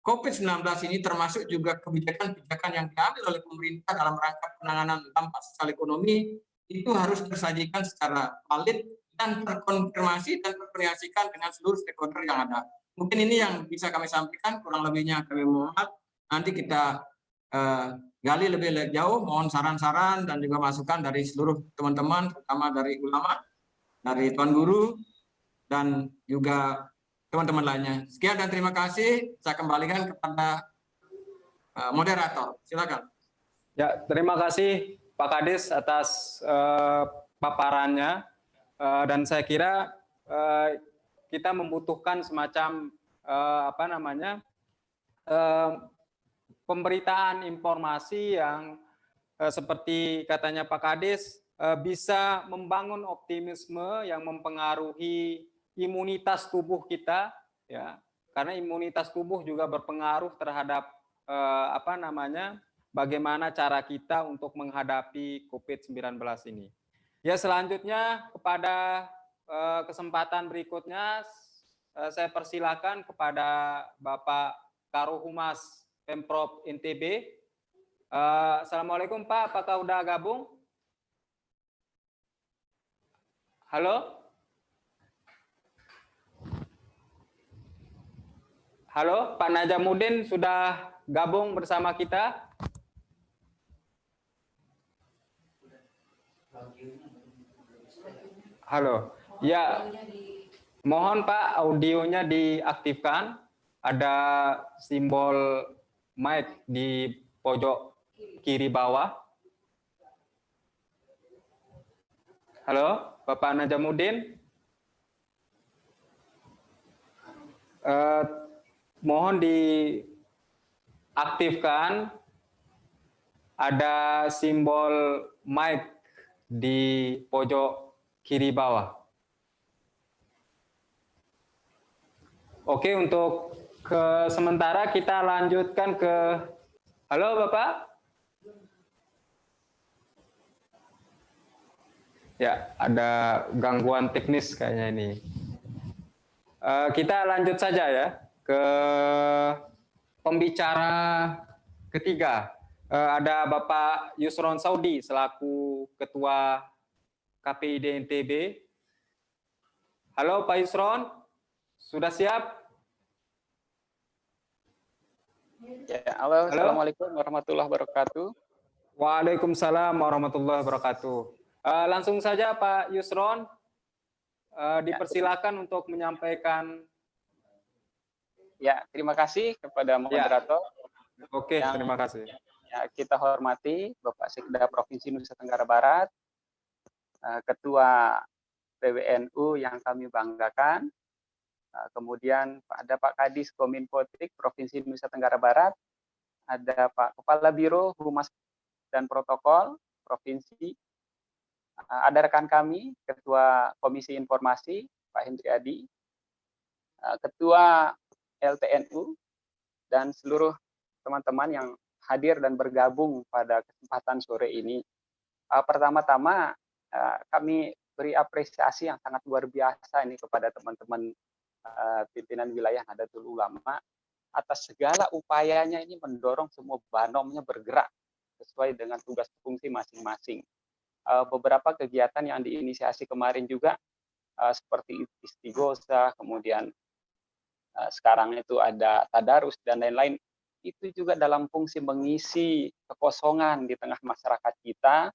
COVID-19 ini, termasuk juga kebijakan-kebijakan yang diambil oleh pemerintah dalam rangka penanganan dampak sosial ekonomi, itu harus tersajikan secara valid dan terkonfirmasi dan terkoordinasikan dengan seluruh stakeholder yang ada. Mungkin ini yang bisa kami sampaikan, kurang lebihnya kami mohon maaf. Nanti kita gali lebih jauh, mohon saran-saran dan juga masukan dari seluruh teman-teman, terutama dari ulama, dari Tuan Guru, dan juga teman-teman lainnya. Sekian dan terima kasih. Saya kembalikan kepada moderator. Silakan. Ya, terima kasih Pak Kadis atas paparannya. Dan saya kira kita membutuhkan semacam pemberitaan informasi yang seperti katanya Pak Kadis bisa membangun optimisme yang mempengaruhi imunitas tubuh kita, ya, karena imunitas tubuh juga berpengaruh terhadap bagaimana cara kita untuk menghadapi COVID-19 ini. Ya, selanjutnya kepada kesempatan berikutnya saya persilakan kepada Bapak Karohumas Pemprov NTB. Assalamualaikum Pak, apakah udah gabung? Halo? Halo, Pak Najamuddin sudah gabung bersama kita? Halo, ya, mohon Pak audionya diaktifkan. Ada simbol mic di pojok kiri bawah. Halo, Bapak Najamuddin. Mohon diaktifkan, ada simbol mic di pojok kiri bawah. Oke, untuk sementara kita lanjutkan ke... Halo Bapak? Ya, ada gangguan teknis kayaknya ini. Kita lanjut saja ya ke pembicara ketiga. Ada Bapak Yusron Saudi selaku Ketua KPID NTB. Halo Pak Yusron, sudah siap? Ya, halo, assalamualaikum warahmatullahi wabarakatuh. Waalaikumsalam warahmatullahi wabarakatuh. Langsung saja Pak Yusron, dipersilakan untuk menyampaikan. Ya, terima kasih kepada moderator. Ya. Oke, terima kasih. Ya, kita hormati Bapak Sekda Provinsi Nusa Tenggara Barat, Ketua PWNU yang kami banggakan, kemudian ada Pak Kadis Kominfotik Provinsi Nusa Tenggara Barat, ada Pak Kepala Biro Humas dan Protokol Provinsi, ada rekan kami, Ketua Komisi Informasi, Pak Hendri Adi, Ketua LTNU, dan seluruh teman-teman yang hadir dan bergabung pada kesempatan sore ini. Pertama-tama, kami beri apresiasi yang sangat luar biasa ini kepada teman-teman pimpinan wilayah Nahdlatul Ulama atas segala upayanya ini mendorong semua banomnya bergerak sesuai dengan tugas fungsi masing-masing. Beberapa kegiatan yang diinisiasi kemarin juga seperti istighosa, kemudian sekarang itu ada tadarus dan lain-lain, itu juga dalam fungsi mengisi kekosongan di tengah masyarakat kita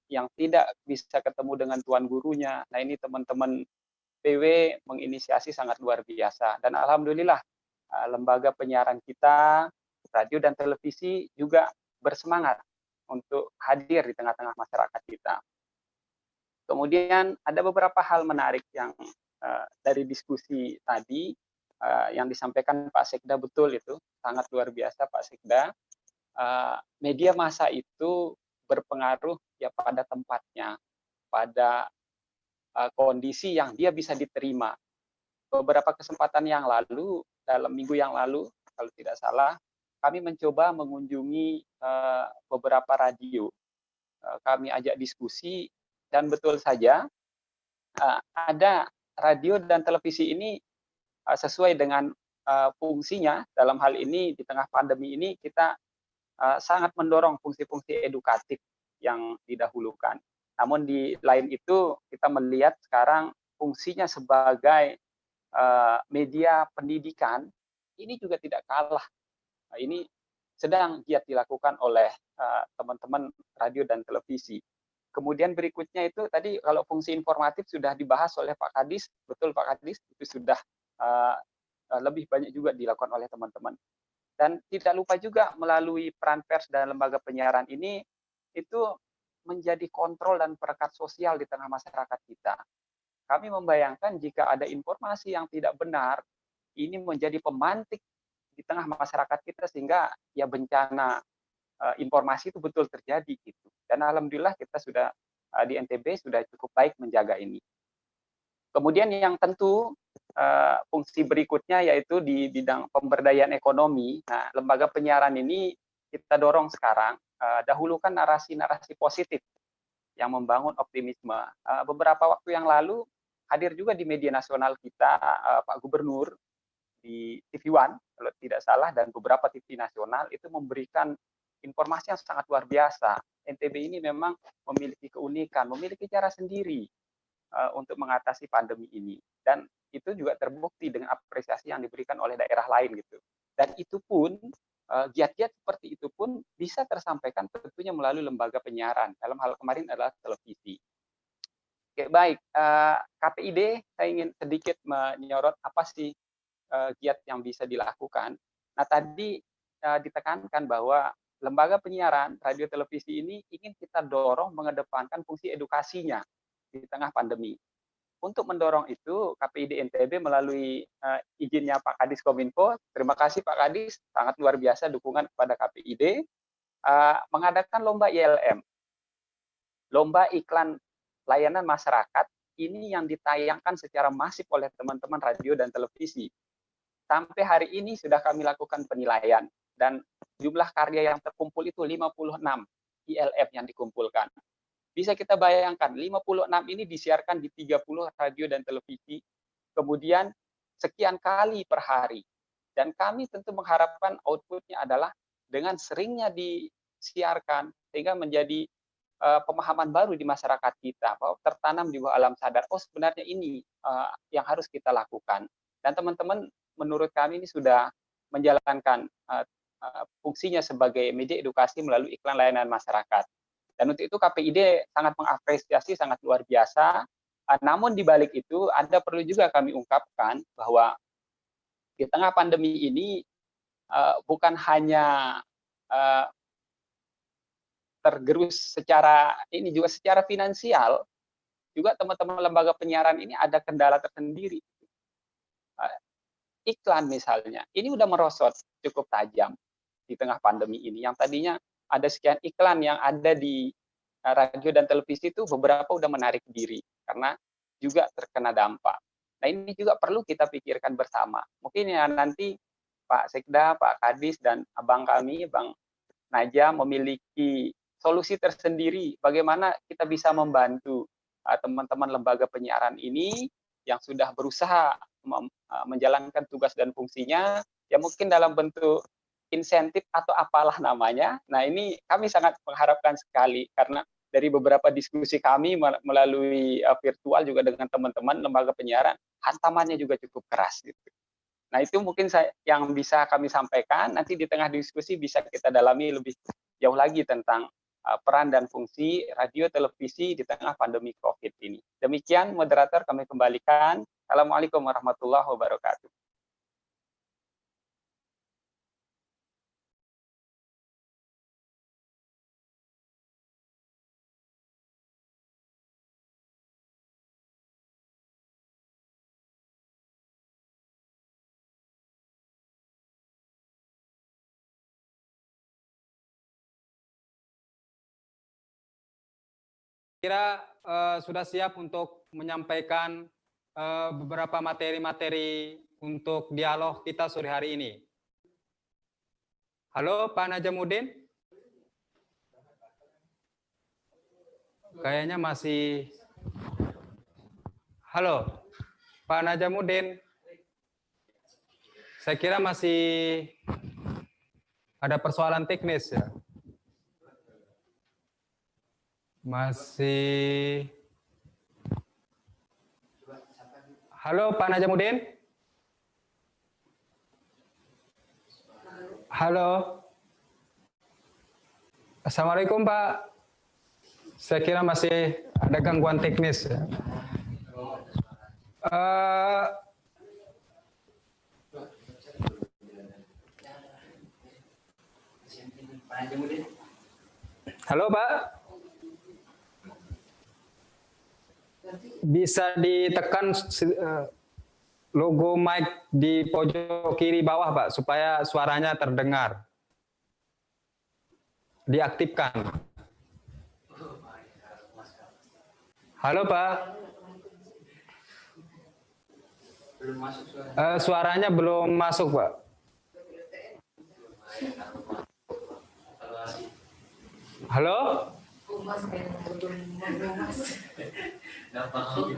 yang tidak bisa ketemu dengan tuan gurunya. Nah, ini teman-teman PW menginisiasi sangat luar biasa, dan alhamdulillah lembaga penyiaran kita, radio dan televisi juga bersemangat untuk hadir di tengah-tengah masyarakat kita. Kemudian ada beberapa hal menarik yang dari diskusi tadi yang disampaikan Pak Sekda, betul itu sangat luar biasa Pak Sekda. Media massa itu berpengaruh ya pada tempatnya, pada kondisi yang dia bisa diterima. Beberapa kesempatan yang lalu, dalam minggu yang lalu kalau tidak salah, kami mencoba mengunjungi beberapa radio. Kami ajak diskusi, dan betul saja ada radio dan televisi ini sesuai dengan fungsinya. Dalam hal ini di tengah pandemi ini kita sangat mendorong fungsi-fungsi edukatif yang didahulukan. Namun di lain itu kita melihat sekarang fungsinya sebagai media pendidikan ini juga tidak kalah. Ini sedang giat dilakukan oleh teman-teman radio dan televisi. Kemudian berikutnya itu tadi kalau fungsi informatif sudah dibahas oleh Pak Kadis, betul Pak Kadis, itu sudah lebih banyak juga dilakukan oleh teman-teman. Dan tidak lupa juga melalui peran pers dan lembaga penyiaran ini itu menjadi kontrol dan perekat sosial di tengah masyarakat kita. Kami membayangkan jika ada informasi yang tidak benar, ini menjadi pemantik di tengah masyarakat kita sehingga ya bencana informasi itu betul terjadi gitu. Dan alhamdulillah kita sudah di NTB sudah cukup baik menjaga ini. Kemudian yang tentu fungsi berikutnya yaitu di bidang pemberdayaan ekonomi. Nah, lembaga penyiaran ini kita dorong sekarang dahulukan narasi-narasi positif yang membangun optimisme. Beberapa waktu yang lalu hadir juga di media nasional kita Pak Gubernur di TV One kalau tidak salah, dan beberapa TV nasional itu memberikan informasi yang sangat luar biasa. NTB ini memang memiliki keunikan, memiliki cara sendiri untuk mengatasi pandemi ini, dan itu juga terbukti dengan apresiasi yang diberikan oleh daerah lain gitu. Dan itu pun giat-giat seperti itu pun bisa tersampaikan tentunya melalui lembaga penyiaran. Dalam hal kemarin adalah televisi. Oke, baik. KPID saya ingin sedikit menyorot apa sih giat yang bisa dilakukan. Nah, tadi ditekankan bahwa lembaga penyiaran radio televisi ini ingin kita dorong mengedepankan fungsi edukasinya di tengah pandemi. Untuk mendorong itu, KPID NTB melalui izinnya Pak Kadis Kominfo, terima kasih Pak Kadis, sangat luar biasa dukungan kepada KPID, mengadakan lomba ILM, lomba iklan layanan masyarakat ini yang ditayangkan secara masif oleh teman-teman radio dan televisi. Sampai hari ini sudah kami lakukan penilaian dan jumlah karya yang terkumpul itu 56 ILF yang dikumpulkan. Bisa kita bayangkan 56 ini disiarkan di 30 radio dan televisi, kemudian sekian kali per hari. Dan kami tentu mengharapkan outputnya adalah dengan seringnya disiarkan sehingga menjadi pemahaman baru di masyarakat kita, bahwa tertanam di bawah alam sadar, oh sebenarnya ini yang harus kita lakukan. Dan teman-teman menurut kami ini sudah menjalankan fungsinya sebagai media edukasi melalui iklan layanan masyarakat. Dan untuk itu KPID sangat mengapresiasi, sangat luar biasa. Namun di balik itu ada perlu juga kami ungkapkan bahwa di tengah pandemi ini bukan hanya tergerus secara ini, juga secara finansial juga teman-teman lembaga penyiaran ini ada kendala tersendiri. Iklan misalnya, ini udah merosot cukup tajam di tengah pandemi ini. Yang tadinya ada sekian iklan yang ada di radio dan televisi itu beberapa udah menarik diri karena juga terkena dampak. Nah ini juga perlu kita pikirkan bersama. Mungkin ya nanti Pak Sekda, Pak Kadis, dan abang kami, Bang Naja memiliki solusi tersendiri bagaimana kita bisa membantu teman-teman lembaga penyiaran ini yang sudah berusaha menjalankan tugas dan fungsinya, ya mungkin dalam bentuk insentif atau apalah namanya. Nah ini kami sangat mengharapkan sekali karena dari beberapa diskusi kami melalui virtual juga dengan teman-teman lembaga penyiaran, hantamannya juga cukup keras gitu. Nah itu mungkin yang bisa kami sampaikan, nanti di tengah diskusi bisa kita dalami lebih jauh lagi tentang peran dan fungsi radio televisi di tengah pandemi COVID ini. Demikian moderator kami kembalikan. Assalamualaikum warahmatullahi wabarakatuh. Kira sudah siap untuk menyampaikan beberapa materi-materi untuk dialog kita sore hari ini. Halo Pak Najamuddin? Kayaknya masih... Halo Pak Najamuddin? Saya kira masih ada persoalan teknis ya. Masih. Halo Pak Najamuddin? Halo. Assalamualaikum Pak. Saya kira masih ada gangguan teknis. Halo Pak. Bisa ditekan logo mic di pojok kiri bawah Pak, supaya suaranya terdengar. Diaktifkan. Halo Pak. Suaranya belum masuk Pak. Halo?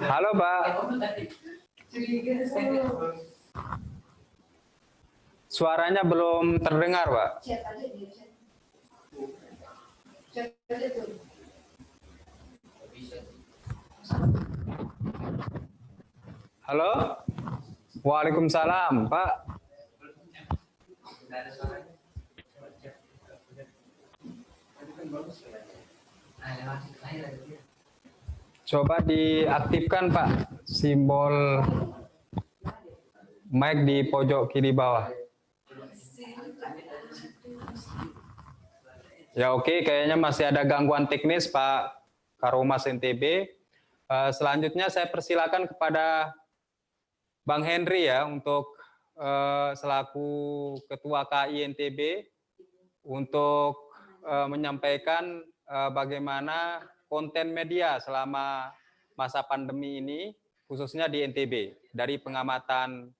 Halo Pak. Suaranya belum terdengar Pak. Halo? Waalaikumsalam Pak. Coba diaktifkan Pak simbol mic di pojok kiri bawah. Ya oke, kayaknya masih ada gangguan teknis Pak Karomas NTB. Selanjutnya saya persilakan kepada Bang Henry ya untuk selaku Ketua KI NTB untuk menyampaikan bagaimana konten media selama masa pandemi ini, khususnya di NTB, dari pengamatan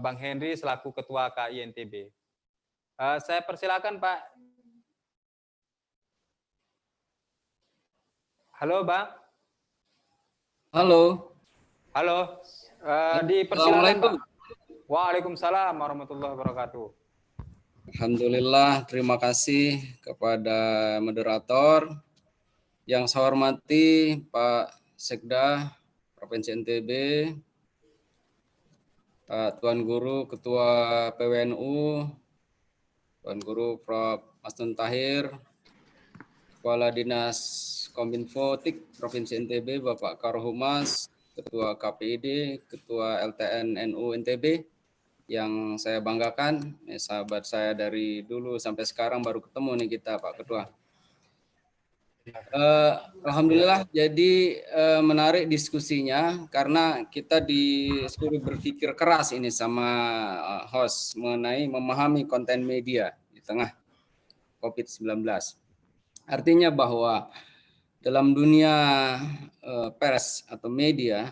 Bang Henry selaku Ketua KI NTB. Saya persilakan Pak. Halo Bang. Halo. Halo. Dipersilakan Pak. Waalaikumsalam warahmatullahi wabarakatuh. Alhamdulillah, terima kasih kepada moderator. Yang saya hormati Pak Sekda Provinsi NTB, Pak Tuan Guru Ketua PWNU, Tuan Guru Prof. Masnun Tahir, Kepala Dinas Kominfo TIK Provinsi NTB, Bapak Karohumas, Ketua KPID, Ketua LTN NU NTB, yang saya banggakan, sahabat saya dari dulu sampai sekarang baru ketemu nih kita Pak Ketua. Alhamdulillah, jadi menarik diskusinya karena kita disuruh berpikir keras ini sama host mengenai memahami konten media di tengah COVID-19. Artinya bahwa dalam dunia pers atau media,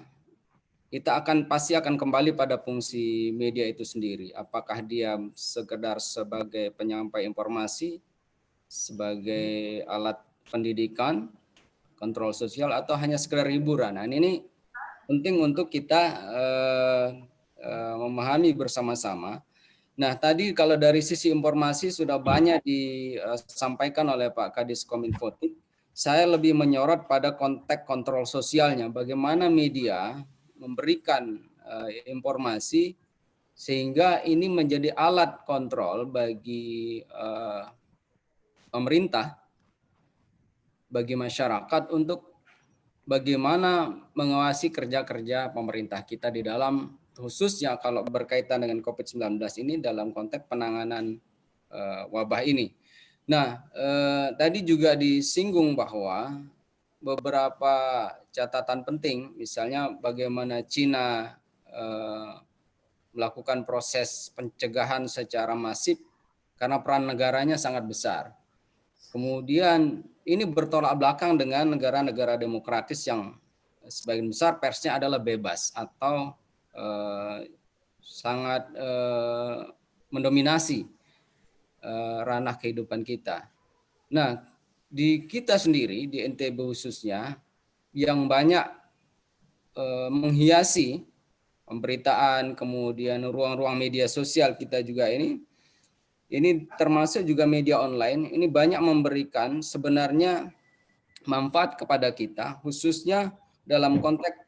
kita pasti akan kembali pada fungsi media itu sendiri. Apakah dia sekedar sebagai penyampai informasi, sebagai alat pendidikan, kontrol sosial, atau hanya sekedar hiburan. Nah, ini penting untuk kita memahami bersama-sama. Nah, tadi kalau dari sisi informasi sudah banyak disampaikan oleh Pak Kadis Kominfo. Saya lebih menyorot pada konteks kontrol sosialnya. Bagaimana media memberikan informasi sehingga ini menjadi alat kontrol bagi pemerintah, bagi masyarakat untuk bagaimana mengawasi kerja-kerja pemerintah kita di dalam, khususnya kalau berkaitan dengan COVID-19 ini dalam konteks penanganan wabah ini. Nah, tadi juga disinggung bahwa beberapa catatan penting, misalnya bagaimana Cina melakukan proses pencegahan secara masif karena peran negaranya sangat besar. Kemudian ini bertolak belakang dengan negara-negara demokratis yang sebagian besar persnya adalah bebas atau sangat mendominasi ranah kehidupan kita. Nah, di kita sendiri, di NTB khususnya, yang banyak menghiasi pemberitaan, kemudian ruang-ruang media sosial kita juga ini termasuk juga media online, ini banyak memberikan sebenarnya manfaat kepada kita, khususnya dalam konteks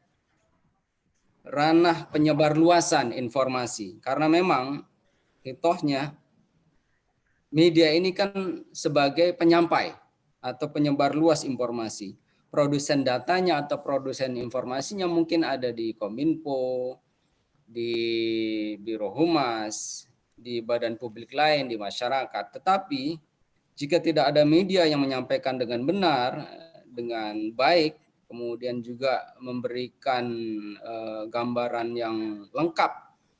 ranah penyebarluasan informasi. Karena memang hitohnya media ini kan sebagai penyampai atau penyebar luas informasi. Produsen datanya atau produsen informasinya mungkin ada di Kominfo, di Biro Humas, di badan publik lain, di masyarakat. Tetapi jika tidak ada media yang menyampaikan dengan benar, dengan baik, kemudian juga memberikan gambaran yang lengkap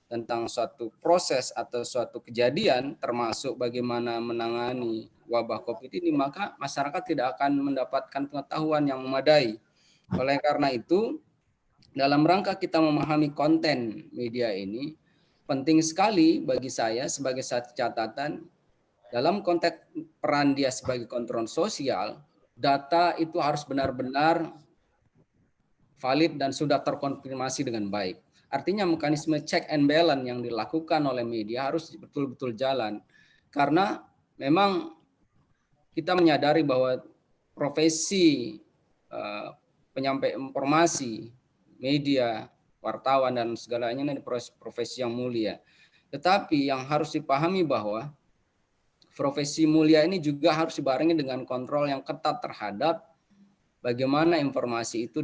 tentang suatu proses atau suatu kejadian, termasuk bagaimana menangani wabah COVID ini, maka masyarakat tidak akan mendapatkan pengetahuan yang memadai. Oleh karena itu, dalam rangka kita memahami konten media ini, penting sekali bagi saya sebagai satu catatan, dalam konteks peran dia sebagai kontrol sosial, data itu harus benar-benar valid dan sudah terkonfirmasi dengan baik. Artinya mekanisme check and balance yang dilakukan oleh media harus betul-betul jalan. Karena memang kita menyadari bahwa profesi penyampai informasi, media, wartawan, dan segalanya ini profesi yang mulia. Tetapi yang harus dipahami bahwa profesi mulia ini juga harus dibarengi dengan kontrol yang ketat terhadap bagaimana informasi itu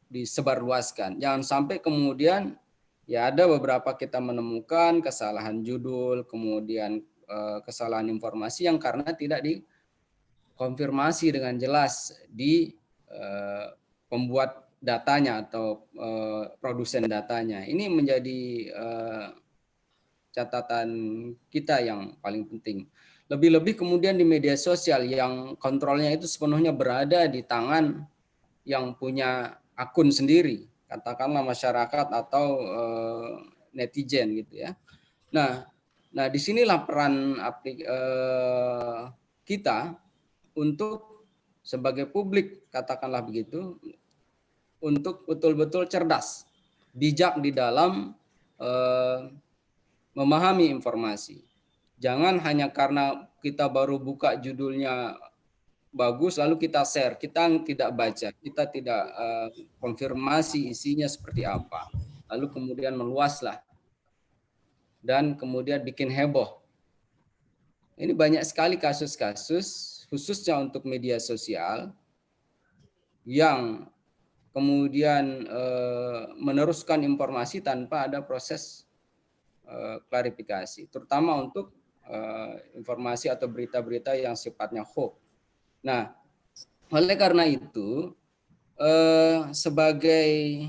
disebarluaskan. Jangan sampai kemudian ya ada beberapa kita menemukan kesalahan judul, kemudian kesalahan informasi yang karena tidak dikonfirmasi dengan jelas di pembuat datanya atau produsen datanya. Ini menjadi catatan kita yang paling penting. Lebih-lebih kemudian di media sosial yang kontrolnya itu sepenuhnya berada di tangan yang punya akun sendiri, katakanlah masyarakat atau netizen gitu ya. Nah disinilah peran kita untuk sebagai publik, katakanlah begitu, untuk betul-betul cerdas, bijak di dalam memahami informasi. Jangan hanya karena kita baru buka judulnya bagus lalu kita share, kita tidak baca, kita tidak konfirmasi isinya seperti apa, lalu kemudian meluaslah dan kemudian bikin heboh. Ini banyak sekali kasus-kasus khususnya untuk media sosial yang kemudian meneruskan informasi tanpa ada proses klarifikasi, terutama untuk informasi atau berita-berita yang sifatnya hoax. Nah, oleh karena itu, sebagai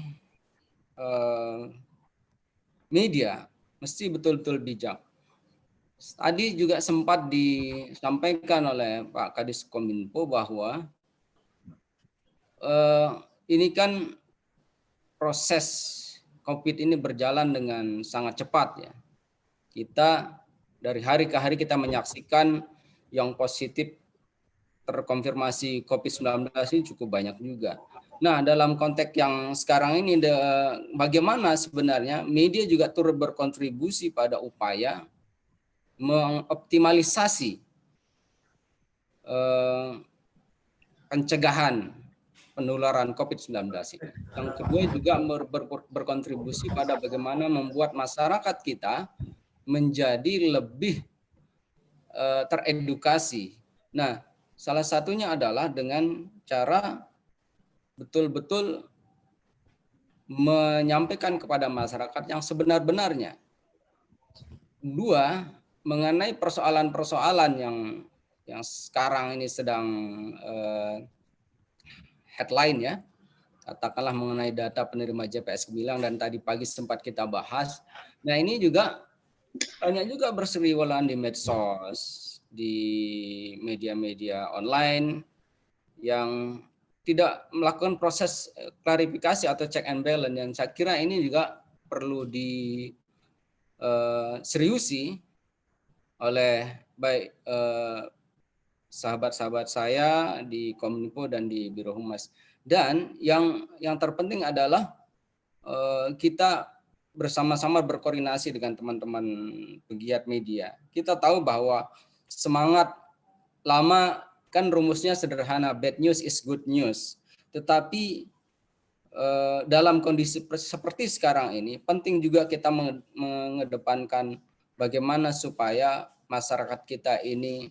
media mesti betul-betul bijak. Tadi juga sempat disampaikan oleh Pak Kadis Kominfo bahwa ini kan proses COVID ini berjalan dengan sangat cepat ya. Kita dari hari ke hari kita menyaksikan yang positif terkonfirmasi COVID-19 ini cukup banyak juga. Nah, dalam konteks yang sekarang ini bagaimana sebenarnya media juga turut berkontribusi pada upaya mengoptimalisasi pencegahan penularan COVID-19 ini. Yang kedua juga berkontribusi pada bagaimana membuat masyarakat kita menjadi lebih teredukasi. Nah, salah satunya adalah dengan cara betul-betul menyampaikan kepada masyarakat yang sebenar-benarnya. Dua, mengenai persoalan-persoalan yang sekarang ini sedang headline ya, katakanlah mengenai data penerima JPS Gemilang dan tadi pagi sempat kita bahas. Nah ini juga banyak juga berseliweran di medsos, di media-media online yang tidak melakukan proses klarifikasi atau check and balance, yang saya kira ini juga perlu diseriusi oleh baik sahabat-sahabat saya di Kominfo dan di Biro Humas. Dan yang terpenting adalah kita bersama-sama berkoordinasi dengan teman-teman pegiat media. Kita tahu bahwa semangat lama kan rumusnya sederhana, bad news is good news. Tetapi dalam kondisi seperti sekarang ini penting juga kita mengedepankan bagaimana supaya masyarakat kita ini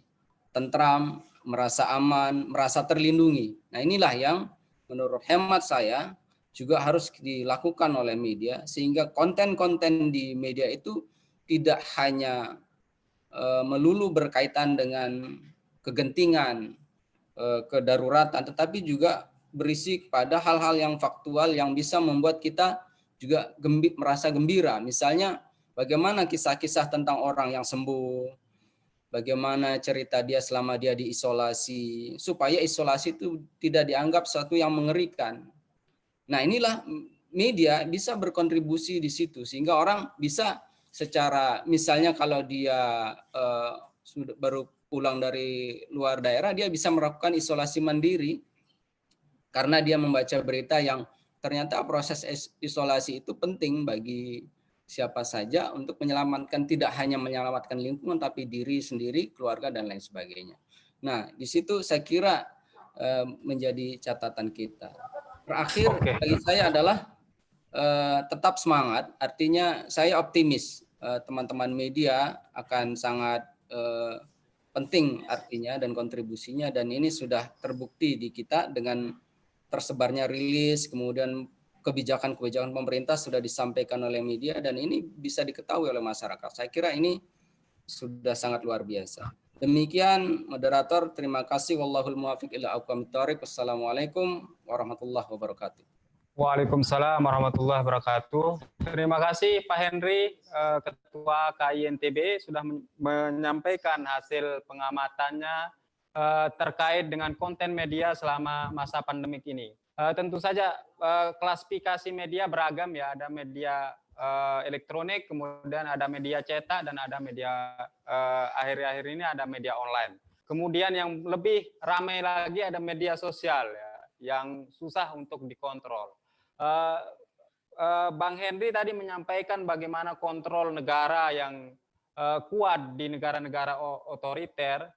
tentram, merasa aman, merasa terlindungi. Nah inilah yang menurut hemat saya juga harus dilakukan oleh media, sehingga konten-konten di media itu tidak hanya melulu berkaitan dengan kegentingan, kedaruratan, tetapi juga berisi pada hal-hal yang faktual yang bisa membuat kita juga merasa gembira. Misalnya bagaimana kisah-kisah tentang orang yang sembuh, bagaimana cerita dia selama dia diisolasi, supaya isolasi itu tidak dianggap sesuatu yang mengerikan. Nah inilah media bisa berkontribusi di situ, sehingga orang bisa secara, misalnya kalau dia sudah baru pulang dari luar daerah, dia bisa melakukan isolasi mandiri, karena dia membaca berita yang ternyata proses isolasi itu penting bagi siapa saja untuk menyelamatkan, tidak hanya menyelamatkan lingkungan, tapi diri sendiri, keluarga, dan lain sebagainya. Nah, di situ saya kira menjadi catatan kita. Terakhir bagi saya adalah tetap semangat, artinya saya optimis teman-teman media akan sangat penting artinya dan kontribusinya, dan ini sudah terbukti di kita dengan tersebarnya rilis, kemudian kebijakan-kebijakan pemerintah sudah disampaikan oleh media dan ini bisa diketahui oleh masyarakat. Saya kira ini sudah sangat luar biasa. Demikian moderator, terima kasih. Wallahul muwaffiq ila aqwamit thoriq. Wassalamualaikum warahmatullahi wabarakatuh. Waalaikumsalam warahmatullahi wabarakatuh. Terima kasih Pak Henry, Ketua KINTB sudah menyampaikan hasil pengamatannya terkait dengan konten media selama masa pandemik ini. Tentu saja klasifikasi media beragam ya, ada media elektronik, kemudian ada media cetak, dan ada media akhir-akhir ini ada media online. Kemudian yang lebih ramai lagi ada media sosial ya, yang susah untuk dikontrol. Bang Henry tadi menyampaikan bagaimana kontrol negara yang kuat di negara-negara otoriter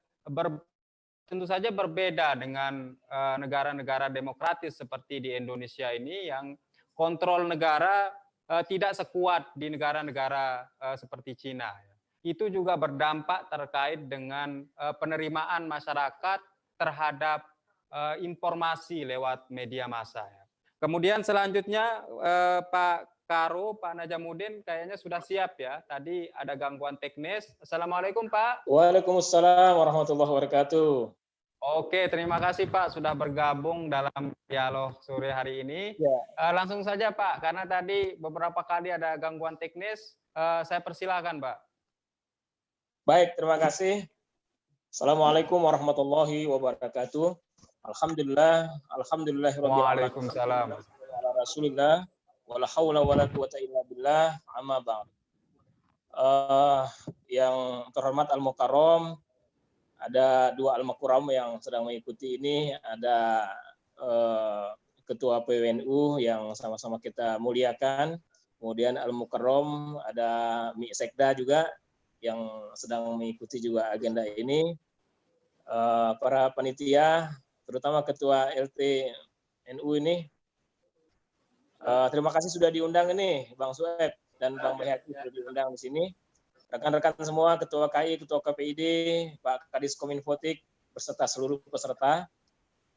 tentu saja berbeda dengan negara-negara demokratis seperti di Indonesia ini, yang kontrol negara tidak sekuat di negara-negara seperti Cina. Itu juga berdampak terkait dengan penerimaan masyarakat terhadap informasi lewat media massa. Kemudian selanjutnya Pak Karo, Pak Najamuddin kayaknya sudah siap ya. Tadi ada gangguan teknis. Assalamualaikum Pak. Waalaikumsalam warahmatullahi wabarakatuh. Oke, terima kasih Pak sudah bergabung dalam dialog sore hari ini. Ya. Langsung saja Pak, karena tadi beberapa kali ada gangguan teknis, saya persilakan Pak. Baik, terima kasih. Assalamualaikum warahmatullahi wabarakatuh. Alhamdulillah, Waalaikumsalam. Rasulillah, wala haula wala quwata illa billah, amma ba'd. Yang terhormat Al-Mukarram, ada dua Al-Mukarram yang sedang mengikuti ini, ada Ketua PWNU yang sama-sama kita muliakan, kemudian Al-Mukarram, ada Mi Sekda juga yang sedang mengikuti juga agenda ini, para panitia, terutama Ketua LT NU ini. Terima kasih sudah diundang ini, Bang Sueb dan Bang Bayhaqi sudah diundang di sini. Rekan-rekan semua, Ketua KI, Ketua KPID, Pak Kadis Kominfotik, beserta seluruh peserta.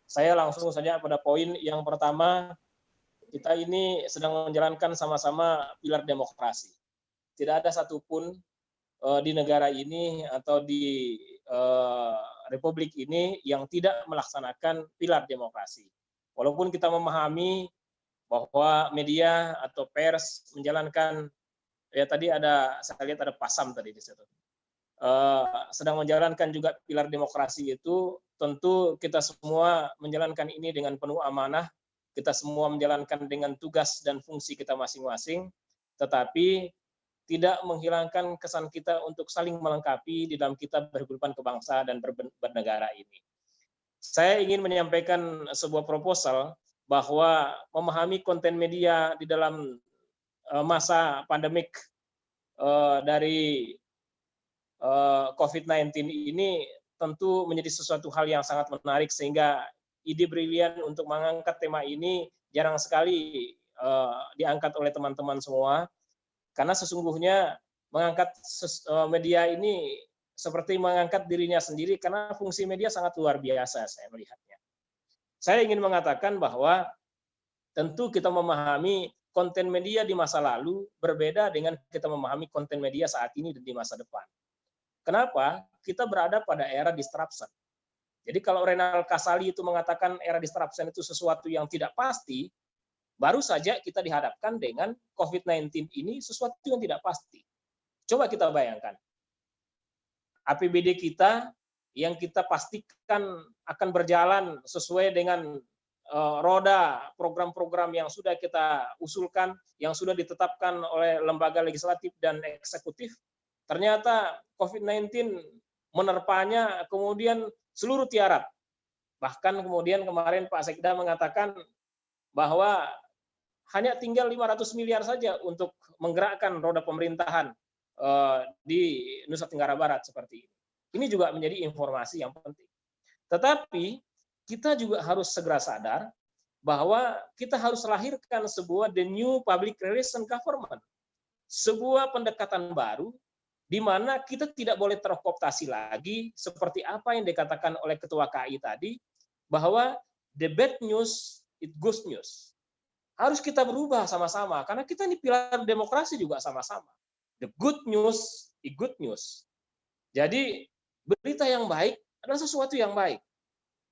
Saya langsung saja pada poin yang pertama, kita ini sedang menjalankan sama-sama pilar demokrasi. Tidak ada satupun di negara ini atau di Republik ini yang tidak melaksanakan pilar demokrasi. Walaupun kita memahami bahwa media atau pers menjalankan, ya tadi ada, saya lihat ada Pasam tadi di situ, sedang menjalankan juga pilar demokrasi itu, tentu kita semua menjalankan ini dengan penuh amanah, kita semua menjalankan dengan tugas dan fungsi kita masing-masing, tetapi tidak menghilangkan kesan kita untuk saling melengkapi di dalam kita berkehidupan kebangsa dan bernegara ini. Saya ingin menyampaikan sebuah proposal bahwa memahami konten media di dalam masa pandemik dari COVID-19 ini tentu menjadi sesuatu hal yang sangat menarik, sehingga ide brilian untuk mengangkat tema ini jarang sekali diangkat oleh teman-teman semua. Karena sesungguhnya mengangkat media ini seperti mengangkat dirinya sendiri, karena fungsi media sangat luar biasa saya melihatnya. Saya ingin mengatakan bahwa tentu kita memahami konten media di masa lalu berbeda dengan kita memahami konten media saat ini dan di masa depan. Kenapa? Kita berada pada era disruption. Jadi kalau Renal Kasali itu mengatakan era disruption itu sesuatu yang tidak pasti, baru saja kita dihadapkan dengan COVID-19 ini sesuatu yang tidak pasti. Coba kita bayangkan, APBD kita yang kita pastikan akan berjalan sesuai dengan roda program-program yang sudah kita usulkan, yang sudah ditetapkan oleh lembaga legislatif dan eksekutif, ternyata COVID-19 menerpanya, kemudian seluruh tiarap. Bahkan kemudian kemarin Pak Sekda mengatakan bahwa hanya tinggal 500 miliar saja untuk menggerakkan roda pemerintahan di Nusa Tenggara Barat seperti ini. Ini juga menjadi informasi yang penting. Tetapi kita juga harus segera sadar bahwa kita harus lahirkan sebuah the new public relation government. Sebuah pendekatan baru di mana kita tidak boleh terkooptasi lagi seperti apa yang dikatakan oleh Ketua KI tadi, bahwa the bad news it good news. Harus kita berubah sama-sama, karena kita ini pilar demokrasi juga sama-sama. The good news, the good news. Jadi berita yang baik adalah sesuatu yang baik.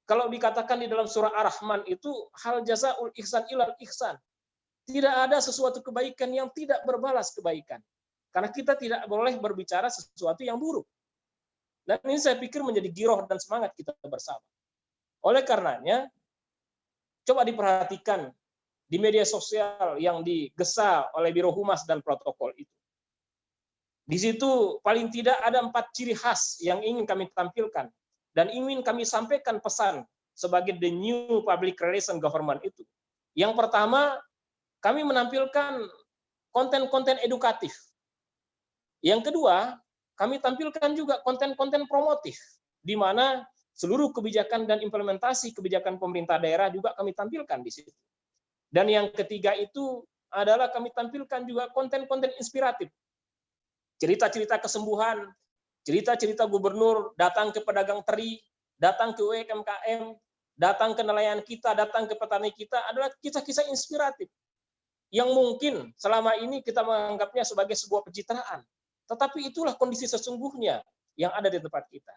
Kalau dikatakan di dalam surah Ar-Rahman itu hal jazaul ihsan ilal ihsan. Tidak ada sesuatu kebaikan yang tidak berbalas kebaikan. Karena kita tidak boleh berbicara sesuatu yang buruk. Dan ini saya pikir menjadi giroh dan semangat kita bersama. Oleh karenanya, Coba diperhatikan di media sosial yang digesa oleh Biro Humas dan Protokol itu. Di situ paling tidak ada 4 ciri khas yang ingin kami tampilkan dan ingin kami sampaikan pesan sebagai the new public relation government itu. Yang pertama, kami menampilkan konten-konten edukatif. Yang kedua, kami tampilkan juga konten-konten promotif, di mana seluruh kebijakan dan implementasi kebijakan pemerintah daerah juga kami tampilkan di situ. Dan yang ketiga itu adalah kami tampilkan juga konten-konten inspiratif. Cerita-cerita kesembuhan, cerita-cerita gubernur datang ke pedagang teri, datang ke UMKM, datang ke nelayan kita, datang ke petani kita adalah kisah-kisah inspiratif yang mungkin selama ini kita menganggapnya sebagai sebuah pencitraan. Tetapi itulah kondisi sesungguhnya yang ada di tempat kita.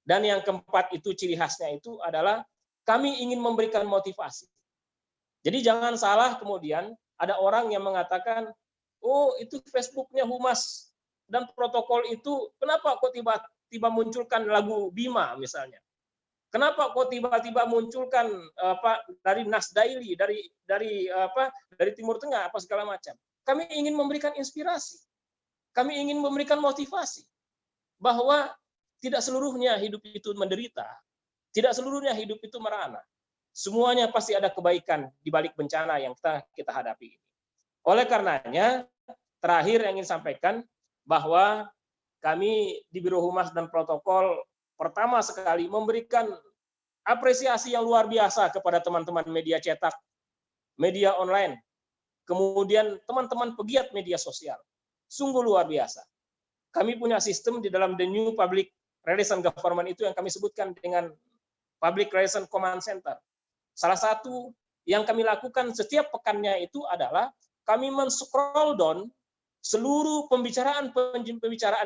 Dan yang keempat itu ciri khasnya itu adalah kami ingin memberikan motivasi. Jadi jangan salah kemudian ada orang yang mengatakan, oh itu Facebooknya Humas dan Protokol itu, kenapa kok tiba-tiba munculkan lagu Bima misalnya? Kenapa kok tiba-tiba munculkan dari Nas Daily, dari Timur Tengah apa segala macam? Kami ingin memberikan inspirasi. Kami ingin memberikan motivasi bahwa tidak seluruhnya hidup itu menderita, tidak seluruhnya hidup itu merana. Semuanya pasti ada kebaikan di balik bencana yang kita hadapi. Oleh karenanya, terakhir yang ingin sampaikan bahwa kami di Biro Humas dan Protokol pertama sekali memberikan apresiasi yang luar biasa kepada teman-teman media cetak, media online, kemudian teman-teman pegiat media sosial. Sungguh luar biasa. Kami punya sistem di dalam the new public relation government itu yang kami sebutkan dengan Public Relation Command Center. Salah satu yang kami lakukan setiap pekannya itu adalah kami men-scroll down seluruh pembicaraan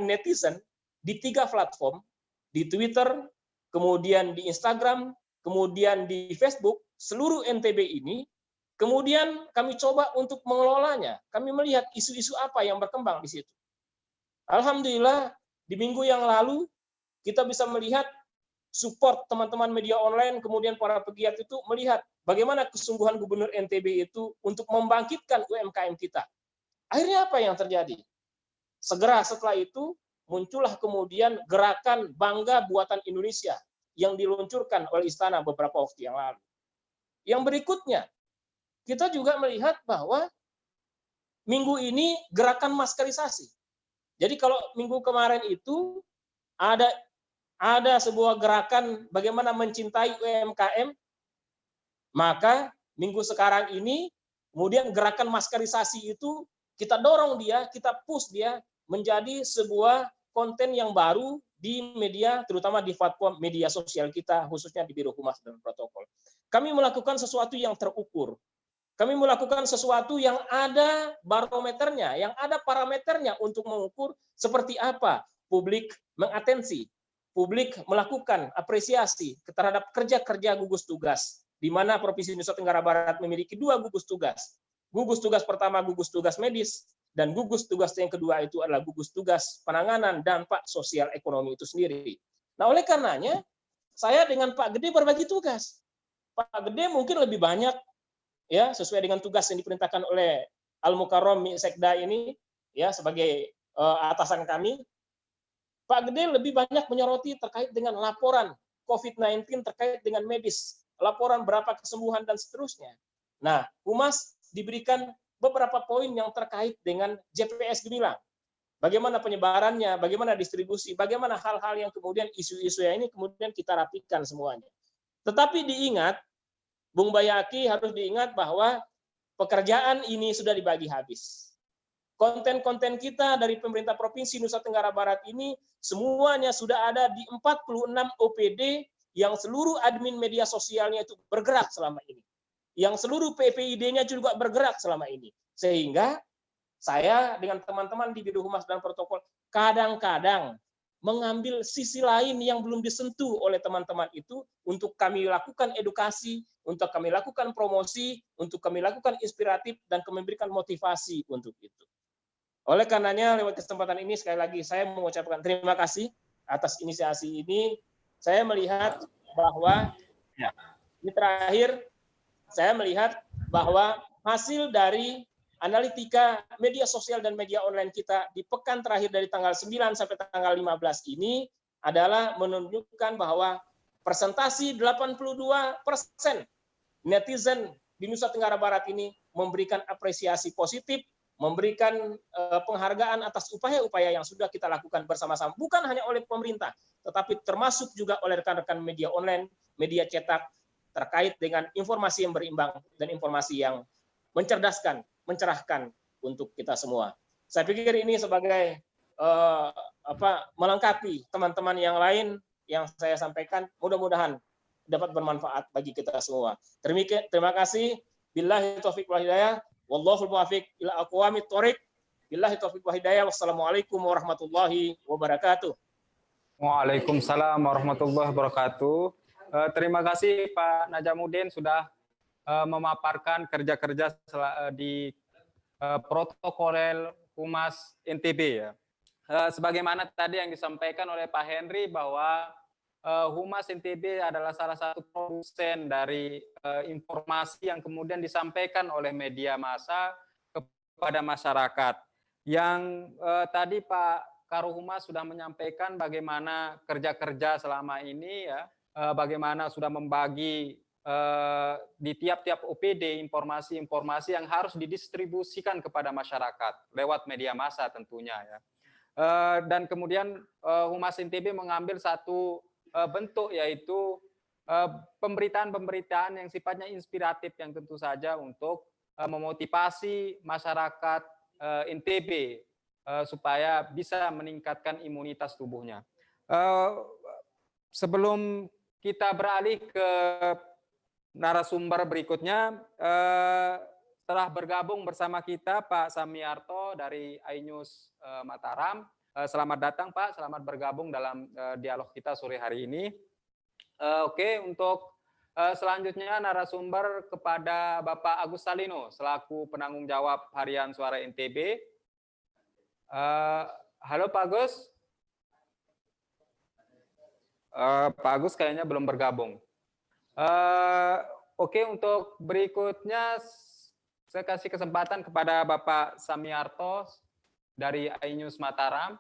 netizen di 3 platform, di Twitter, kemudian di Instagram, kemudian di Facebook, seluruh NTB ini, kemudian kami coba untuk mengelolanya. Kami melihat isu-isu apa yang berkembang di situ. Alhamdulillah, di minggu yang lalu, kita bisa melihat support teman-teman media online, kemudian para pegiat itu melihat bagaimana kesungguhan Gubernur NTB itu untuk membangkitkan UMKM kita. Akhirnya apa yang terjadi? Segera setelah itu muncullah kemudian gerakan Bangga Buatan Indonesia yang diluncurkan oleh Istana beberapa waktu yang lalu. Yang berikutnya, kita juga melihat bahwa minggu ini gerakan maskerisasi. Jadi kalau minggu kemarin itu ada sebuah gerakan bagaimana mencintai UMKM, maka minggu sekarang ini kemudian gerakan maskerisasi itu kita dorong dia, kita push dia menjadi sebuah konten yang baru di media, terutama di platform media sosial kita, khususnya di Biro Humas dan Protokol. Kami melakukan sesuatu yang terukur. Kami melakukan sesuatu yang ada barometernya, yang ada parameternya untuk mengukur seperti apa publik mengatensi, publik melakukan apresiasi terhadap kerja-kerja gugus tugas, di mana Provinsi Nusa Tenggara Barat memiliki 2 gugus tugas. Gugus tugas pertama gugus tugas medis, dan gugus tugas yang kedua itu adalah gugus tugas penanganan dampak sosial ekonomi itu sendiri. Nah, oleh karenanya, saya dengan Pak Gede berbagi tugas. Pak Gede mungkin lebih banyak, ya sesuai dengan tugas yang diperintahkan oleh Al-Mukarram Sekda ini, ya sebagai atasan kami. Pak Gede lebih banyak menyoroti terkait dengan laporan COVID-19 terkait dengan medis, laporan berapa kesembuhan dan seterusnya. Nah, Humas diberikan beberapa poin yang terkait dengan JPS Gemilang. Bagaimana penyebarannya, bagaimana distribusi, bagaimana hal-hal yang kemudian isu-isu yang ini kemudian kita rapikan semuanya. Tetapi diingat, Bung Bayaki harus diingat bahwa pekerjaan ini sudah dibagi habis. Konten-konten kita dari pemerintah Provinsi Nusa Tenggara Barat ini semuanya sudah ada di 46 OPD yang seluruh admin media sosialnya itu bergerak selama ini. Yang seluruh PPID-nya juga bergerak selama ini. Sehingga saya dengan teman-teman di Biro Humas dan Protokol kadang-kadang mengambil sisi lain yang belum disentuh oleh teman-teman itu untuk kami lakukan edukasi, untuk kami lakukan promosi, untuk kami lakukan inspiratif, dan memberikan motivasi untuk itu. Oleh karenanya, lewat kesempatan ini, sekali lagi saya mengucapkan terima kasih atas inisiasi ini. Saya melihat bahwa ini terakhir, saya melihat bahwa hasil dari analitika media sosial dan media online kita di pekan terakhir dari tanggal 9 sampai tanggal 15 ini adalah menunjukkan bahwa persentasi 82% netizen di Nusa Tenggara Barat ini memberikan apresiasi positif, memberikan penghargaan atas upaya-upaya yang sudah kita lakukan bersama-sama, bukan hanya oleh pemerintah, tetapi termasuk juga oleh rekan-rekan media online, media cetak, terkait dengan informasi yang berimbang dan informasi yang mencerdaskan, mencerahkan untuk kita semua. Saya pikir ini sebagai melengkapi teman-teman yang lain yang saya sampaikan, mudah-mudahan dapat bermanfaat bagi kita semua. Terima kasih. Billahi taufiq wal hidayah. Wallahul muwaffiq ila aqwamit thoriq. Billahi taufiq wal hidayah. Wassalamualaikum warahmatullahi wabarakatuh. Waalaikumsalam warahmatullahi wabarakatuh. Terima kasih Pak Najamuddin sudah memaparkan kerja-kerja di protokoler Humas NTB ya. Sebagaimana tadi yang disampaikan oleh Pak Henry bahwa Humas NTB adalah salah satu produsen dari informasi yang kemudian disampaikan oleh media massa kepada masyarakat. Yang tadi Pak Karohumas sudah menyampaikan bagaimana kerja-kerja selama ini ya, bagaimana sudah membagi di tiap-tiap OPD informasi-informasi yang harus didistribusikan kepada masyarakat lewat media massa tentunya ya. Dan kemudian Humas NTB mengambil satu bentuk yaitu pemberitaan-pemberitaan yang sifatnya inspiratif yang tentu saja untuk memotivasi masyarakat NTB supaya bisa meningkatkan imunitas tubuhnya. Sebelum kita beralih ke narasumber berikutnya, telah bergabung bersama kita Pak Samiarto dari iNews Mataram. Selamat datang Pak, selamat bergabung dalam dialog kita sore hari ini. Oke, untuk selanjutnya narasumber kepada Bapak Agus Salino selaku penanggung jawab Harian Suara NTB. Halo Pak Agus. Pak Agus kayaknya belum bergabung. Oke, untuk berikutnya saya kasih kesempatan kepada Bapak Samiarto dari iNews Mataram.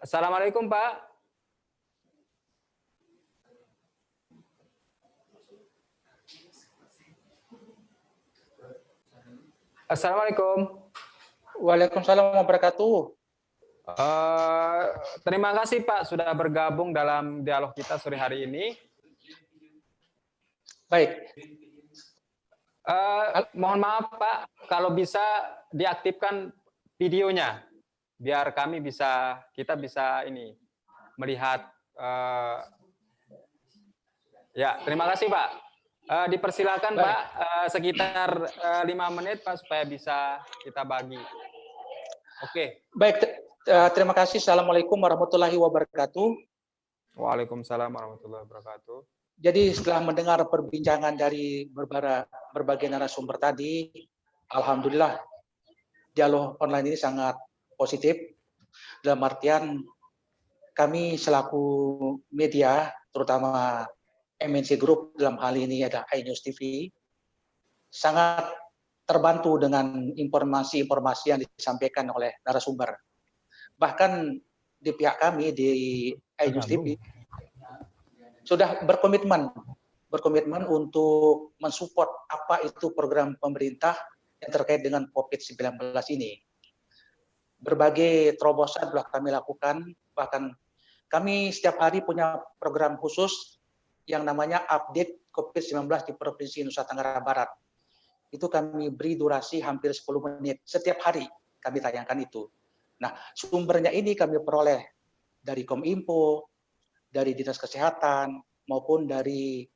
Assalamualaikum Pak. Assalamualaikum. Waalaikumsalam wabarakatuh. Terima kasih Pak sudah bergabung dalam dialog kita sore hari ini. Baik. Mohon maaf Pak, kalau bisa diaktifkan videonya, biar kita bisa ini melihat. Ya, terima kasih Pak. Dipersilakan Pak, sekitar 5 menit Pak supaya bisa kita bagi. Oke. Baik, terima kasih. Assalamualaikum warahmatullahi wabarakatuh. Waalaikumsalam warahmatullahi wabarakatuh. Jadi setelah mendengar perbincangan dari berbagai narasumber tadi, alhamdulillah dialog online ini sangat positif. Dalam artian kami selaku media, terutama MNC Group dalam hal ini ada iNews TV, sangat terbantu dengan informasi-informasi yang disampaikan oleh narasumber. Bahkan di pihak kami di iNews TV sudah berkomitmen untuk mensupport apa itu program pemerintah yang terkait dengan COVID-19 ini. Berbagai terobosan telah kami lakukan, bahkan kami setiap hari punya program khusus yang namanya update COVID-19 di Provinsi Nusa Tenggara Barat. Itu kami beri durasi hampir 10 menit. Setiap hari kami tayangkan itu. Nah, sumbernya ini kami peroleh dari Kominfo, dari Dinas Kesehatan, maupun dari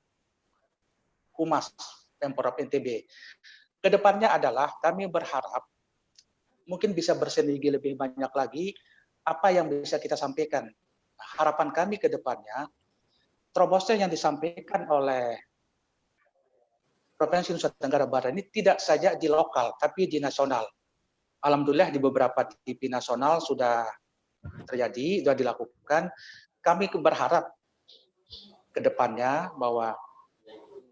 Humas Pemprov NTB. Kedepannya adalah kami berharap mungkin bisa bersinergi lebih banyak lagi apa yang bisa kita sampaikan. Harapan kami ke depannya, terobosan yang disampaikan oleh Provinsi Nusa Tenggara Barat ini tidak saja di lokal, tapi di nasional. Alhamdulillah di beberapa TV nasional sudah terjadi, sudah dilakukan. Kami berharap ke depannya bahwa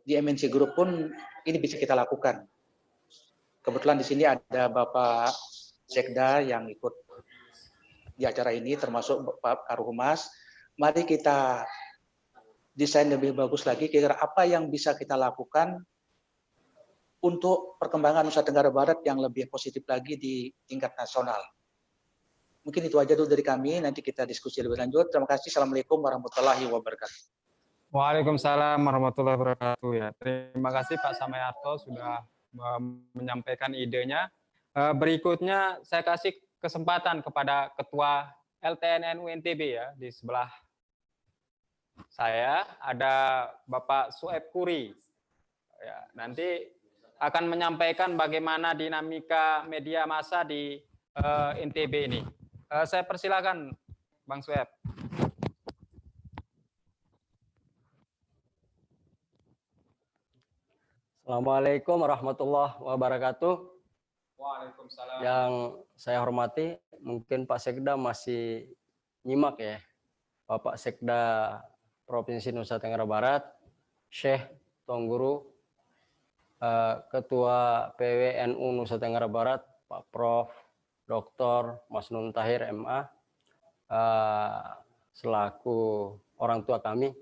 di MNC Group pun ini bisa kita lakukan. Kebetulan di sini ada Bapak Sekda yang ikut di acara ini, termasuk Pak Karuhumas. Mari kita desain lebih bagus lagi, kira-kira apa yang bisa kita lakukan untuk perkembangan Nusa Tenggara Barat yang lebih positif lagi di tingkat nasional. Mungkin itu aja dulu dari kami, nanti kita diskusi lebih lanjut. Terima kasih. Assalamualaikum warahmatullahi wabarakatuh. Waalaikumsalam warahmatullahi wabarakatuh. Ya, terima kasih Pak Samayarto sudah menyampaikan idenya. Berikutnya saya kasih kesempatan kepada Ketua LTNNU NTB ya, di sebelah saya ada Bapak Sueb Kuri. Ya, nanti akan menyampaikan bagaimana dinamika media massa di NTB ini. Saya persilakan Bang Sueb. Assalamualaikum warahmatullahi wabarakatuh. Waalaikumsalam. Yang saya hormati, mungkin Pak Sekda masih nyimak ya. Bapak Sekda Provinsi Nusa Tenggara Barat, Syekh Tuan Guru, Ketua PWNU Nusa Tenggara Barat, Pak Prof. Dr. Mas Nun Tahir MA, selaku orang tua kami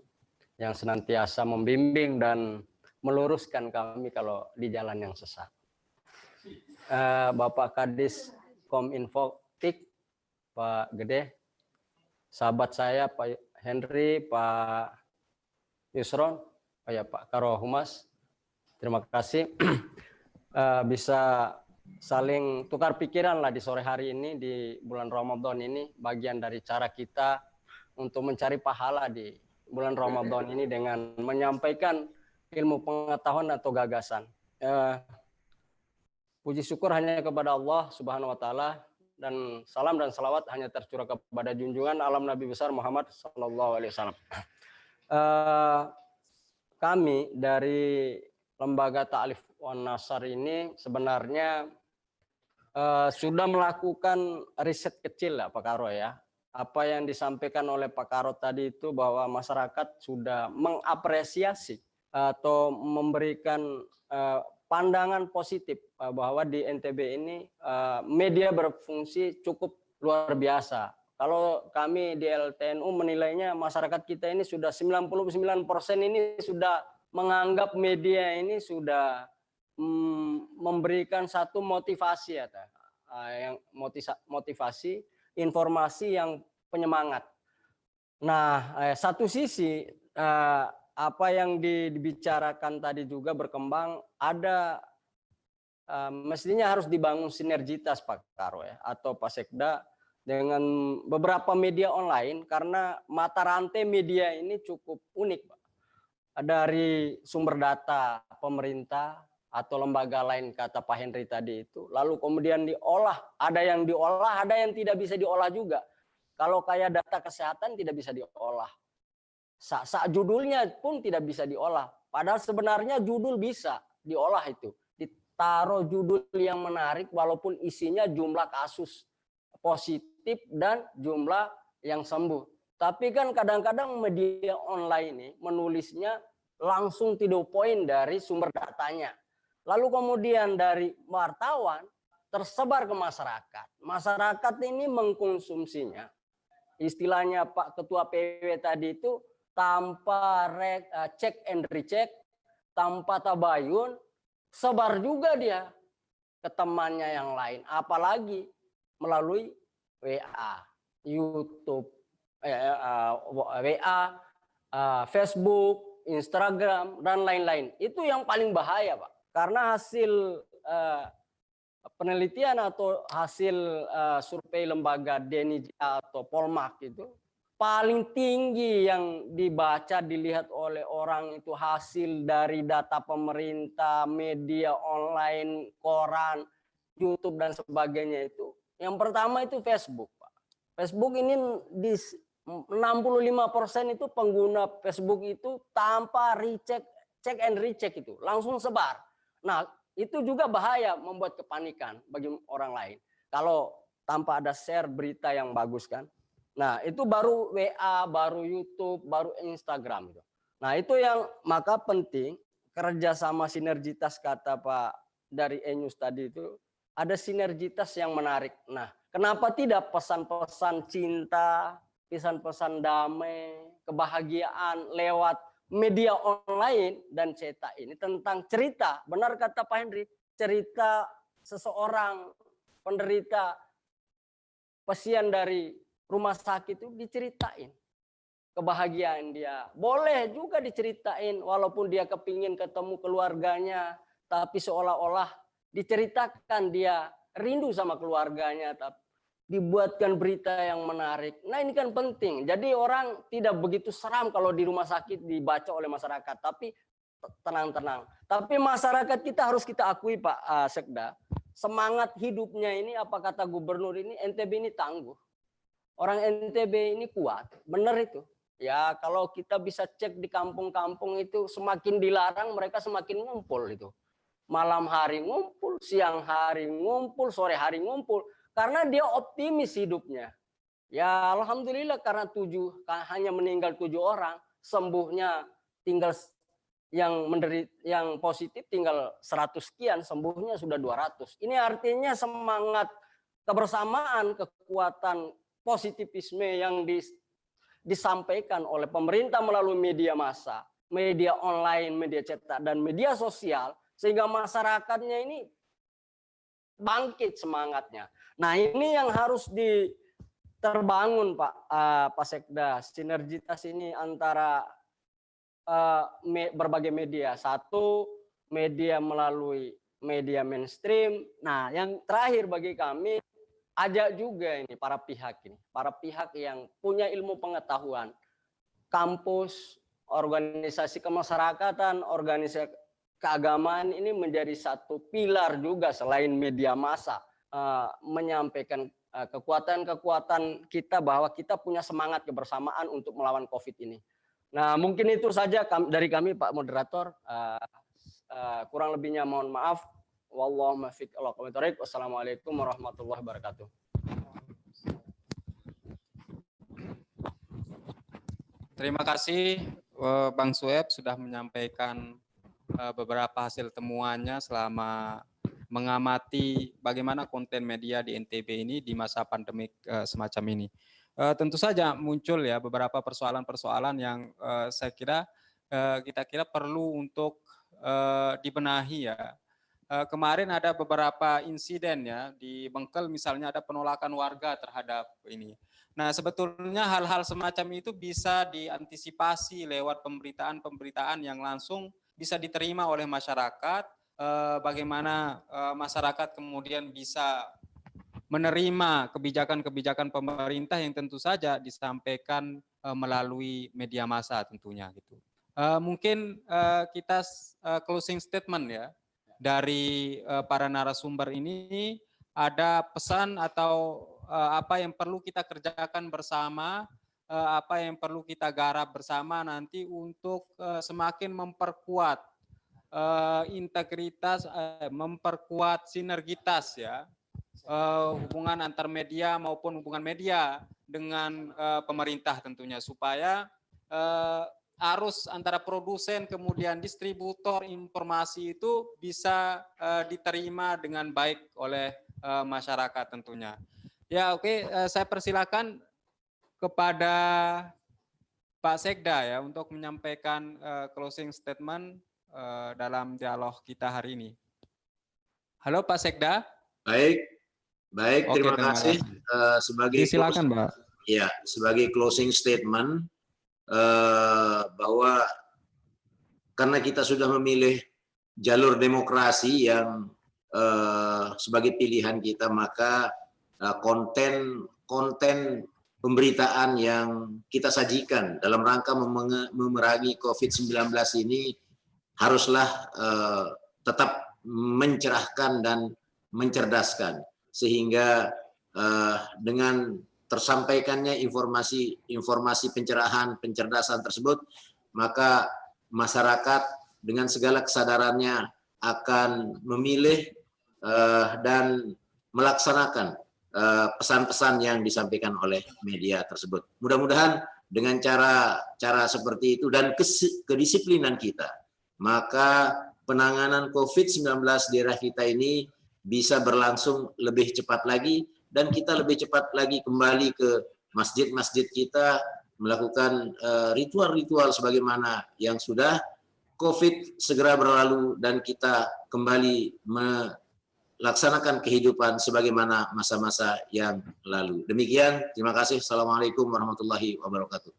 yang senantiasa membimbing dan meluruskan kami kalau di jalan yang sesat. Bapak Kadis Kominfo-Tik, Pak Gede, sahabat saya Pak Henry, Pak Yusron, Pak Karohumas, terima kasih bisa saling tukar pikiran lah di sore hari ini, di bulan Ramadan ini, bagian dari cara kita untuk mencari pahala di bulan Ramadan ini dengan menyampaikan ilmu pengetahuan atau gagasan. Puji syukur hanya kepada Allah Subhanahu wa Ta'ala, dan salam dan salawat hanya tercurah kepada junjungan alam Nabi besar Muhammad Sallallahu Alaihi Wasallam. Kami dari Lembaga Ta'alif wan Nasar ini sebenarnya sudah melakukan riset kecil lah Pak Karo ya. Apa yang disampaikan oleh Pak Karo tadi itu bahwa masyarakat sudah mengapresiasi atau memberikan pandangan positif bahwa di NTB ini media berfungsi cukup luar biasa. Kalau kami di LTNU menilainya masyarakat kita ini sudah 99% ini sudah menganggap media ini sudah memberikan satu motivasi ya, yang motivasi, informasi yang penyemangat. Nah, satu sisi apa yang dibicarakan tadi juga berkembang, ada mestinya harus dibangun sinergitas Pak Karo ya, atau Pak Sekda dengan beberapa media online, karena mata rantai media ini cukup unik Pak. Dari sumber data pemerintah atau lembaga lain kata Pak Henry tadi itu, lalu kemudian diolah, ada yang diolah, ada yang tidak bisa diolah juga. Kalau kayak data kesehatan tidak bisa diolah. Saat judulnya pun tidak bisa diolah. Padahal sebenarnya judul bisa diolah itu. Ditaruh judul yang menarik walaupun isinya jumlah kasus positif dan jumlah yang sembuh. Tapi kan kadang-kadang media online ini menulisnya langsung to the point dari sumber datanya. Lalu kemudian dari wartawan tersebar ke masyarakat. Masyarakat ini mengkonsumsinya. Istilahnya Pak Ketua PW tadi itu tanpa cek and recheck, tanpa tabayun, sebar juga dia ke temannya yang lain. Apalagi melalui WA, YouTube, WA, Facebook, Instagram, dan lain-lain. Itu yang paling bahaya Pak. Karena hasil penelitian atau hasil survei lembaga Denija atau Polmark itu paling tinggi yang dibaca dilihat oleh orang itu hasil dari data pemerintah, media online, koran, YouTube dan sebagainya itu. Yang pertama itu Facebook, Pak. Facebook ini di 65% itu pengguna Facebook itu tanpa check and recheck itu langsung sebar. Nah, itu juga bahaya, membuat kepanikan bagi orang lain. Kalau tanpa ada share berita yang bagus kan. Nah, itu baru WA, baru YouTube, baru Instagram. Nah, itu yang maka penting kerjasama sinergitas kata Pak dari Enyus tadi itu, ada sinergitas yang menarik. Nah, kenapa tidak pesan-pesan cinta, pesan-pesan damai, kebahagiaan lewat media online dan cetak ini tentang cerita. Benar kata Pak Hendri, cerita seseorang penderita pasien dari rumah sakit itu diceritain. Kebahagiaan dia. Boleh juga diceritain walaupun dia kepingin ketemu keluarganya, tapi seolah-olah diceritakan dia rindu sama keluarganya, tapi dibuatkan berita yang menarik. Nah ini kan penting. Jadi orang tidak begitu seram kalau di rumah sakit dibaca oleh masyarakat, tapi tenang-tenang. Tapi masyarakat kita harus kita akui Pak Sekda, semangat hidupnya ini apa kata gubernur ini, NTB ini tangguh. Orang NTB ini kuat, benar itu. Ya kalau kita bisa cek di kampung-kampung itu semakin dilarang mereka semakin ngumpul itu. Malam hari ngumpul, siang hari ngumpul, sore hari ngumpul. Karena dia optimis hidupnya. Ya alhamdulillah karena hanya meninggal 7 orang, sembuhnya tinggal yang positif tinggal 100 sekian, sembuhnya sudah 200. Ini artinya semangat kebersamaan, kekuatan positivisme yang disampaikan oleh pemerintah melalui media massa, media online, media cetak, dan media sosial, sehingga masyarakatnya ini bangkit semangatnya. Nah ini yang harus terbangun Pak Sekda, sinergitas ini antara berbagai media. Satu, media melalui media mainstream. Nah yang terakhir bagi kami, ajak juga ini para pihak yang punya ilmu pengetahuan, kampus, organisasi kemasyarakatan, organisasi keagamaan ini menjadi satu pilar juga selain media massa, menyampaikan kekuatan-kekuatan kita bahwa kita punya semangat kebersamaan untuk melawan COVID ini. Nah mungkin itu saja dari kami Pak Moderator, kurang lebihnya mohon maaf. Wallahu muwaffiq ila aqwamit thoriq. Wassalamualaikum warahmatullahi wabarakatuh. Terima kasih Bang Sueb sudah menyampaikan beberapa hasil temuannya selama mengamati bagaimana konten media di NTB ini di masa pandemik semacam ini. Tentu saja muncul ya beberapa persoalan-persoalan yang saya kira kita kira perlu untuk dibenahi ya. Kemarin ada beberapa insiden ya di Bengkel misalnya ada penolakan warga terhadap ini. Nah sebetulnya hal-hal semacam itu bisa diantisipasi lewat pemberitaan-pemberitaan yang langsung bisa diterima oleh masyarakat. Bagaimana masyarakat kemudian bisa menerima kebijakan-kebijakan pemerintah yang tentu saja disampaikan melalui media massa tentunya gitu. Mungkin kita closing statement ya. Dari para narasumber ini ada pesan atau apa yang perlu kita kerjakan bersama, apa yang perlu kita garap bersama nanti untuk semakin memperkuat integritas, memperkuat sinergitas ya, hubungan antar media maupun hubungan media dengan pemerintah tentunya supaya arus antara produsen kemudian distributor informasi itu bisa diterima dengan baik oleh masyarakat tentunya. Ya oke, saya persilakan kepada Pak Sekda ya untuk menyampaikan closing statement dalam dialog kita hari ini. Halo Pak Sekda. Baik, Oke, terima kasih. Sebagai silakan Pak. Ya, sebagai closing statement. Bahwa karena kita sudah memilih jalur demokrasi yang sebagai pilihan kita, maka konten pemberitaan yang kita sajikan dalam rangka memerangi COVID-19 ini haruslah tetap mencerahkan dan mencerdaskan, sehingga dengan tersampaikannya informasi pencerahan, pencerdasan tersebut, maka masyarakat dengan segala kesadarannya akan memilih dan melaksanakan pesan-pesan yang disampaikan oleh media tersebut. Mudah-mudahan dengan cara seperti itu dan kedisiplinan kita, maka penanganan COVID-19 di daerah kita ini bisa berlangsung lebih cepat lagi, dan kita lebih cepat lagi kembali ke masjid-masjid kita melakukan ritual-ritual sebagaimana yang sudah. COVID segera berlalu dan kita kembali melaksanakan kehidupan sebagaimana masa-masa yang lalu. Demikian, terima kasih. Assalamualaikum warahmatullahi wabarakatuh.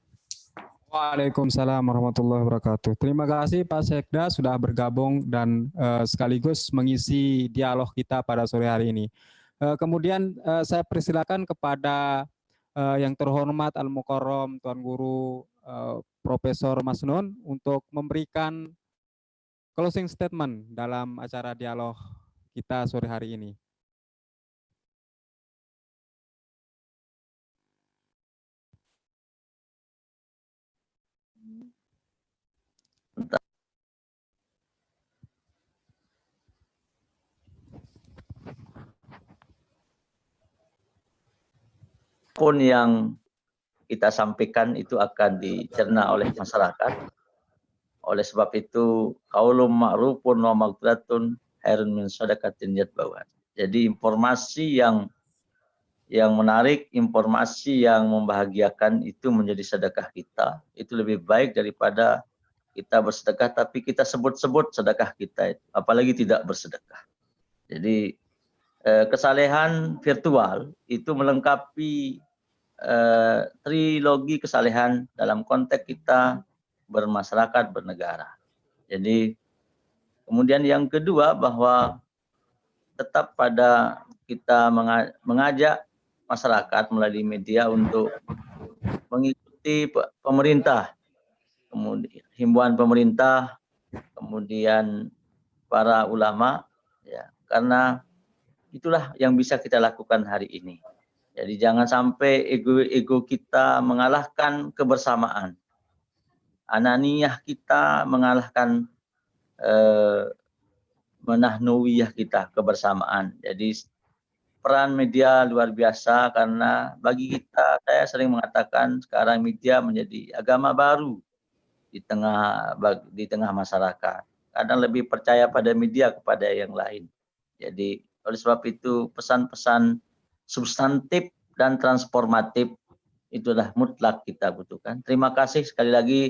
Waalaikumsalam warahmatullahi wabarakatuh. Terima kasih Pak Sekda sudah bergabung dan sekaligus mengisi dialog kita pada sore hari ini. Kemudian saya persilakan kepada yang terhormat Al-Mukarram Tuan Guru Profesor Mas Nun untuk memberikan closing statement dalam acara dialog kita sore hari ini. Apapun yang kita sampaikan itu akan dicerna oleh masyarakat. Oleh sebab itu, qaulun ma'rufun wa maghfiratun khairun min shadaqatin yatba'uha. Jadi informasi yang menarik, informasi yang membahagiakan itu menjadi sedekah kita. Itu lebih baik daripada kita bersedekah tapi kita sebut-sebut sedekah kita, apalagi tidak bersedekah. Jadi kesalehan virtual itu melengkapi trilogi kesalehan dalam konteks kita bermasyarakat, bernegara. Jadi kemudian yang kedua bahwa tetap pada kita mengajak masyarakat melalui media untuk mengikuti pemerintah, kemudian himbauan pemerintah, kemudian para ulama, ya, karena itulah yang bisa kita lakukan hari ini. Jadi jangan sampai ego kita mengalahkan kebersamaan. Ananiyah kita mengalahkan menahnuwiyah kita, kebersamaan. Jadi peran media luar biasa karena bagi kita, saya sering mengatakan sekarang media menjadi agama baru di tengah masyarakat. Kadang lebih percaya pada media kepada yang lain. Jadi oleh sebab itu pesan-pesan substantif dan transformatif itulah mutlak kita butuhkan. Terima kasih sekali lagi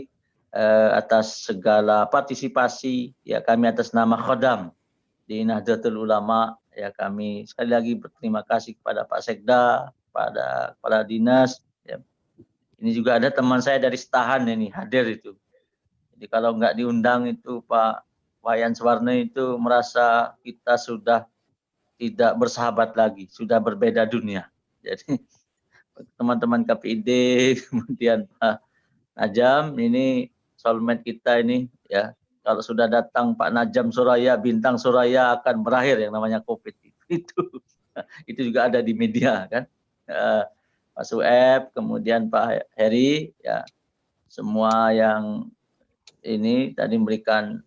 atas segala partisipasi ya kami atas nama Khodam di Nahdlatul Ulama, ya kami sekali lagi berterima kasih kepada Pak Sekda, pada kepala dinas. Ya. Ini juga ada teman saya dari Setahan ini hadir itu. Jadi kalau nggak diundang itu Pak Wayan Suwarno itu merasa kita sudah tidak bersahabat lagi, sudah berbeda dunia. Jadi teman-teman KPID, kemudian Pak Najam, ini soulmate kita ini, ya. Kalau sudah datang Pak Najam Suraya, bintang Suraya akan berakhir yang namanya COVID itu juga ada di media kan. Pak Sueb, kemudian Pak Heri, ya semua yang ini tadi memberikan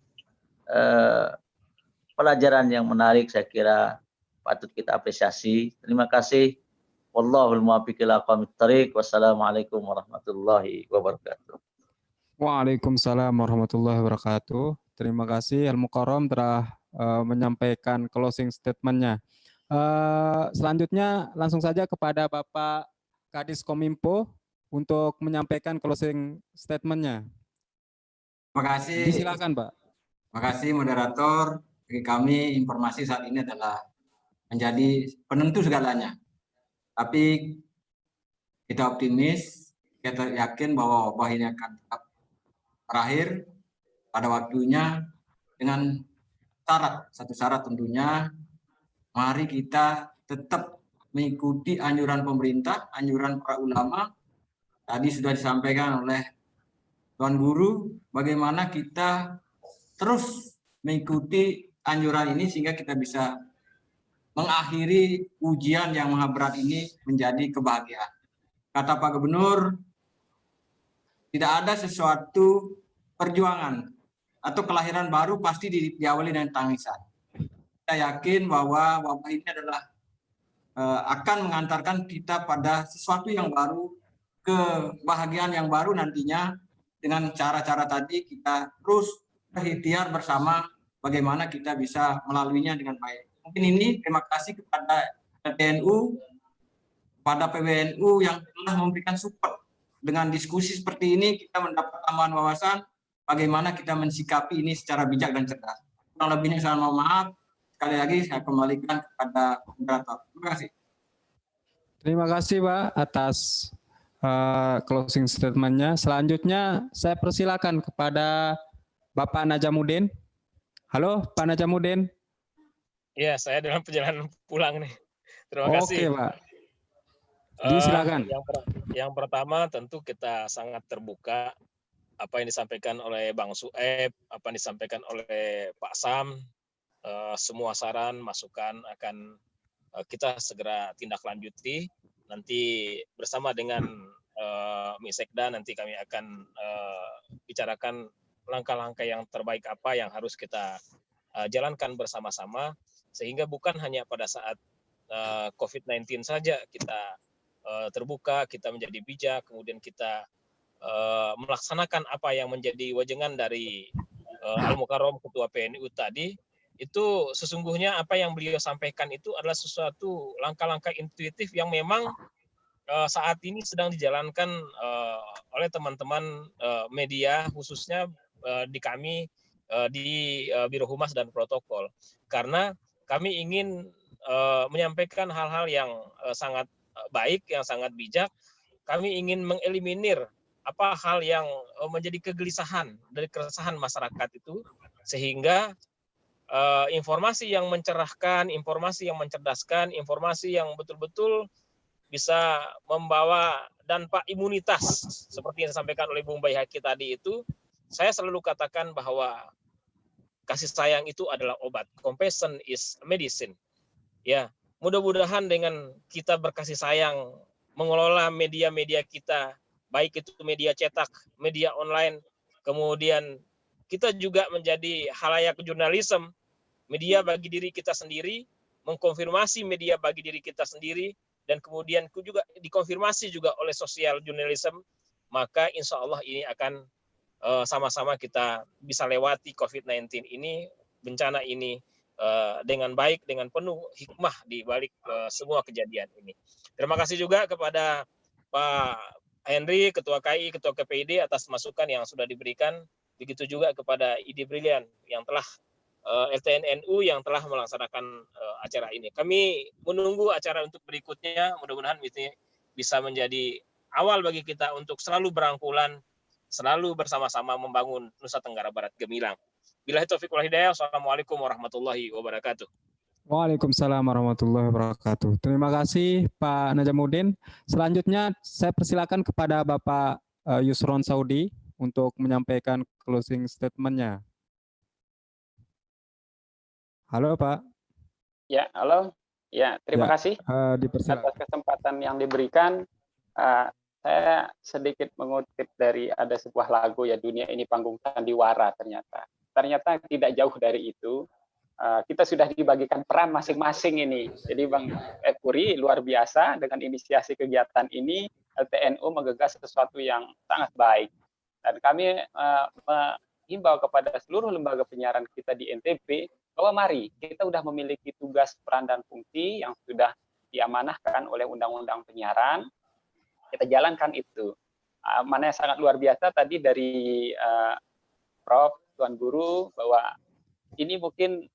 pelajaran yang menarik, saya kira patut kita apresiasi. Terima kasih. Wallahul muwaffiq ila aqwamit thariq. Wassalamualaikum warahmatullahi wabarakatuh. Waalaikumsalam warahmatullahi wabarakatuh. Terima kasih Al-Mukarram telah menyampaikan closing statement-nya. Selanjutnya langsung saja kepada Bapak Kadis Kominfo untuk menyampaikan closing statement-nya. Terima kasih. Silakan, Pak. Terima kasih moderator. Bagi kami informasi saat ini adalah menjadi penentu segalanya. Tapi kita optimis, kita yakin bahwa wabah ini akan tetap terakhir pada waktunya dengan satu syarat tentunya, mari kita tetap mengikuti anjuran pemerintah, anjuran para ulama. Tadi sudah disampaikan oleh Tuan Guru, bagaimana kita terus mengikuti anjuran ini sehingga kita bisa mengakhiri ujian yang maha berat ini menjadi kebahagiaan. Kata Pak Gubernur, tidak ada sesuatu perjuangan atau kelahiran baru pasti diawali dengan tangisan. Kita yakin bahwa wabah ini adalah akan mengantarkan kita pada sesuatu yang baru, kebahagiaan yang baru nantinya dengan cara-cara tadi kita terus berikhtiar bersama bagaimana kita bisa melaluinya dengan baik. Mungkin ini terima kasih kepada TNU, pada PWNU yang telah memberikan support. Dengan diskusi seperti ini kita mendapat tambahan wawasan bagaimana kita mensikapi ini secara bijak dan cerdas. Kurang lebihnya saya mohon maaf. Sekali lagi saya kembalikan kepada moderator. Terima kasih. Terima kasih Pak atas closing statement-nya. Selanjutnya saya persilakan kepada Bapak Najamuddin. Halo Pak Najamuddin. Iya, saya dalam perjalanan pulang nih. Terima kasih. Oke Pak. Silakan. Yang pertama tentu kita sangat terbuka apa yang disampaikan oleh Bang Sueb, apa yang disampaikan oleh Pak Sam, semua saran, masukan akan kita segera tindak lanjuti. Nanti bersama dengan Misekda nanti kami akan bicarakan langkah-langkah yang terbaik apa yang harus kita jalankan bersama-sama, sehingga bukan hanya pada saat COVID-19 saja kita terbuka, kita menjadi bijak, kemudian kita melaksanakan apa yang menjadi wejangan dari Al-Mukarram Ketua PNU tadi. Itu sesungguhnya apa yang beliau sampaikan itu adalah sesuatu langkah-langkah intuitif yang memang saat ini sedang dijalankan oleh teman-teman media, khususnya di kami di Biro Humas dan Protokol. Karena kami ingin menyampaikan hal-hal yang sangat baik, yang sangat bijak. Kami ingin mengeliminir apa hal yang menjadi kegelisahan dari keresahan masyarakat itu, sehingga informasi yang mencerahkan, informasi yang mencerdaskan, informasi yang betul-betul bisa membawa dampak imunitas seperti yang disampaikan oleh Bung Baihaqi tadi itu. Saya selalu katakan bahwa kasih sayang itu adalah obat. Compassion is medicine. Ya, mudah-mudahan dengan kita berkasih sayang mengelola media-media kita, baik itu media cetak, media online, kemudian kita juga menjadi halayak jurnalisme, media bagi diri kita sendiri, mengkonfirmasi media bagi diri kita sendiri, dan kemudian juga dikonfirmasi juga oleh sosial jurnalisme, maka insya Allah ini akan sama-sama kita bisa lewati COVID-19 ini, bencana ini dengan baik, dengan penuh hikmah di balik semua kejadian ini. Terima kasih juga kepada Pak Henry, Ketua KI, Ketua KPID atas masukan yang sudah diberikan. Begitu juga kepada ID Brilian yang telah LTNNU yang telah melaksanakan acara ini. Kami menunggu acara untuk berikutnya. Mudah-mudahan ini bisa menjadi awal bagi kita untuk selalu berangkulan, selalu bersama-sama membangun Nusa Tenggara Barat gemilang. Billahi taufiq wal hidayah. Wassalamualaikum warahmatullahi wabarakatuh. Waalaikumsalam warahmatullahi wabarakatuh. Terima kasih Pak Najamuddin. Selanjutnya saya persilakan kepada Bapak Yusron Saudi untuk menyampaikan closing statement-nya. Halo Pak. Ya, halo. Ya, terima kasih atas kesempatan yang diberikan. Saya sedikit mengutip dari ada sebuah lagu ya, dunia ini panggung sandiwara ternyata. Ternyata tidak jauh dari itu. Kita sudah dibagikan peran masing-masing ini. Jadi Bang Puri luar biasa dengan inisiasi kegiatan ini, LTNU menggagas sesuatu yang sangat baik. Dan kami menghimbau kepada seluruh lembaga penyiaran kita di NTB bahwa mari kita sudah memiliki tugas, peran, dan fungsi yang sudah diamanahkan oleh Undang-Undang Penyiaran. Kita jalankan itu. Mana yang sangat luar biasa tadi dari Prof. Tuan Guru bahwa ini mungkin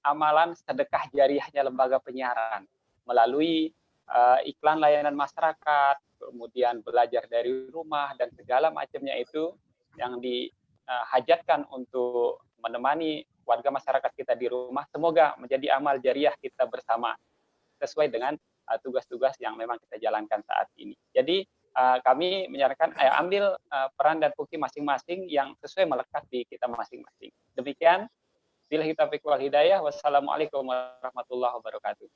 amalan sedekah jariahnya lembaga penyiaran melalui iklan layanan masyarakat, kemudian belajar dari rumah dan segala macamnya itu yang dihajatkan untuk menemani warga masyarakat kita di rumah. Semoga menjadi amal jariah kita bersama sesuai dengan tugas-tugas yang memang kita jalankan saat ini. Jadi kami menyarankan ambil peran dan fungsi masing-masing yang sesuai melekat di kita masing-masing. Demikian. Billahi taufiq wal hidayah. Wassalamualaikum warahmatullahi wabarakatuh.